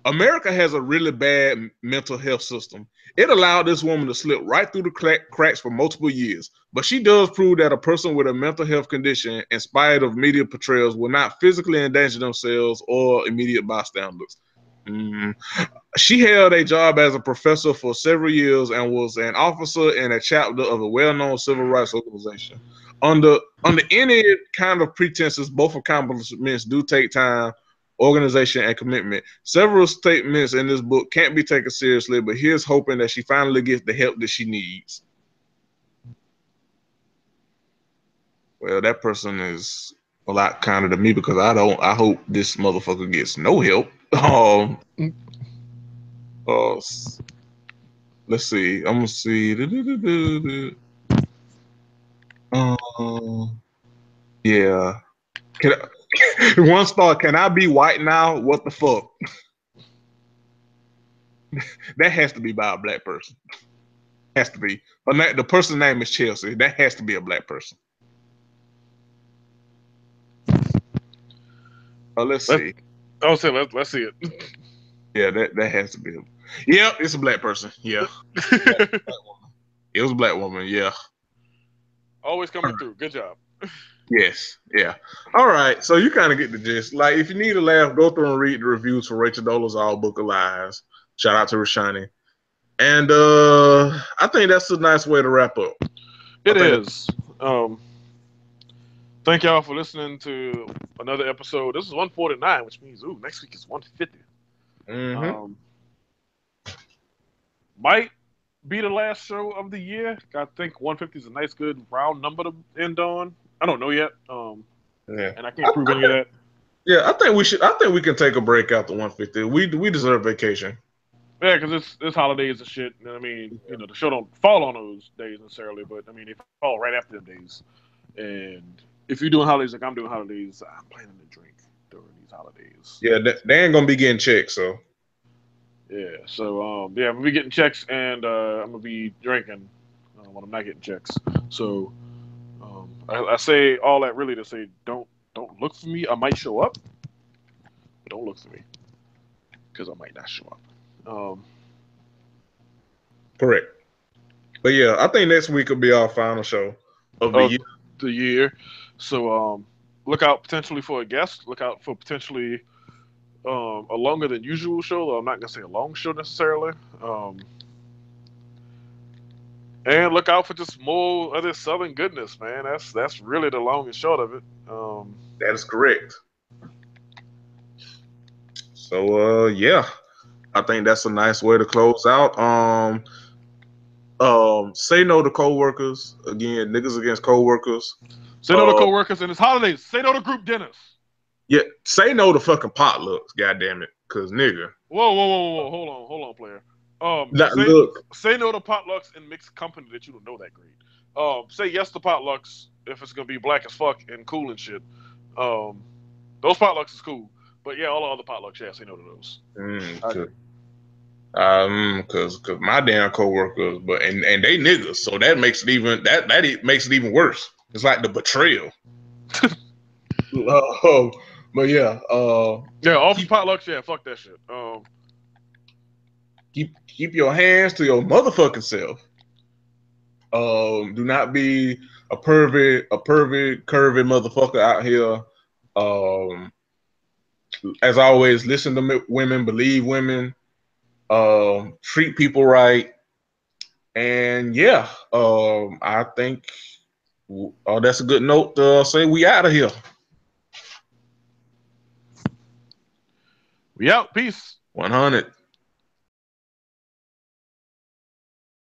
[SPEAKER 1] America has a really bad mental health system. It allowed this woman to slip right through the cracks for multiple years. But she does prove that a person with a mental health condition, in spite of media portrayals, will not physically endanger themselves or immediate bystanders. She held a job as a professor for several years and was an officer in a chapter of a well-known civil rights organization. Under any kind of pretenses, both accomplishments do take time, organization, and commitment. Several statements in this book can't be taken seriously, but here's hoping that she finally gets the help that she needs. Well, that person is a lot kinder to me because I hope this motherfucker gets no help. Let's see. I'm gonna see. Yeah. 1 star. Can I be white now? What the fuck? That has to be by a black person. Has to be. But the person's name is Chelsea. That has to be a black person. Let's see.
[SPEAKER 2] Let's see it.
[SPEAKER 1] Yeah, that has to be. Yep, it's a black person. Yeah. It was a black woman. Yeah.
[SPEAKER 2] Always coming through. Good job.
[SPEAKER 1] Yes, yeah. All right, so you kind of get the gist. Like, if you need a laugh, go through and read the reviews for Rachel Dolezal Book of Lies. Shout out to Rashani. And I think that's a nice way to wrap up.
[SPEAKER 2] It is. Thank y'all for listening to another episode. This is 149, which means next week is 150. Might be the last show of the year. I think 150 is a nice, good round number to end on. I don't know yet. And I can't prove any of that.
[SPEAKER 1] Yeah, I think we should. I think we can take a break after 150. We deserve vacation.
[SPEAKER 2] Yeah, because it's holidays and shit. And I mean, the show don't fall on those days necessarily, but I mean, they fall right after them days. And if you're doing holidays like I'm doing holidays, I'm planning to drink during these holidays.
[SPEAKER 1] Yeah, they ain't gonna be getting checks, so.
[SPEAKER 2] Yeah, so I'm gonna be getting checks and I'm gonna be drinking when I'm not getting checks. So I say all that really to say don't look for me. I might show up, but don't look for me because I might not show up.
[SPEAKER 1] Correct. But yeah, I think next week will be our final show of the
[SPEAKER 2] year. So look out potentially for a guest. Look out for potentially a longer than usual show. Though I'm not gonna say a long show necessarily. And look out for just more of this Southern goodness, man. That's really the long and short of it.
[SPEAKER 1] That is correct. So yeah, I think that's a nice way to close out. Say no to coworkers. Again, niggas against coworkers.
[SPEAKER 2] Say no to coworkers and it's holidays. Say no to group dinners.
[SPEAKER 1] Yeah, say no to fucking potlucks. God damn it, cause nigga.
[SPEAKER 2] Whoa! Hold on, player. Say no to potlucks and mixed company that you don't know that great. Say yes to potlucks if it's gonna be black as fuck and cool and shit. Those potlucks is cool, but yeah, all the other potlucks, yeah, say no to those.
[SPEAKER 1] Cause my damn coworkers, and they niggas, so that makes it even makes it even worse. It's like the betrayal. But yeah,
[SPEAKER 2] all potlucks, yeah, fuck that shit.
[SPEAKER 1] Keep your hands to your motherfucking self. Do not be a pervert, curvy motherfucker out here. As always, listen to women, believe women, treat people right, and yeah, I think that's a good note to say we out of here.
[SPEAKER 2] We out. Peace.
[SPEAKER 1] 100.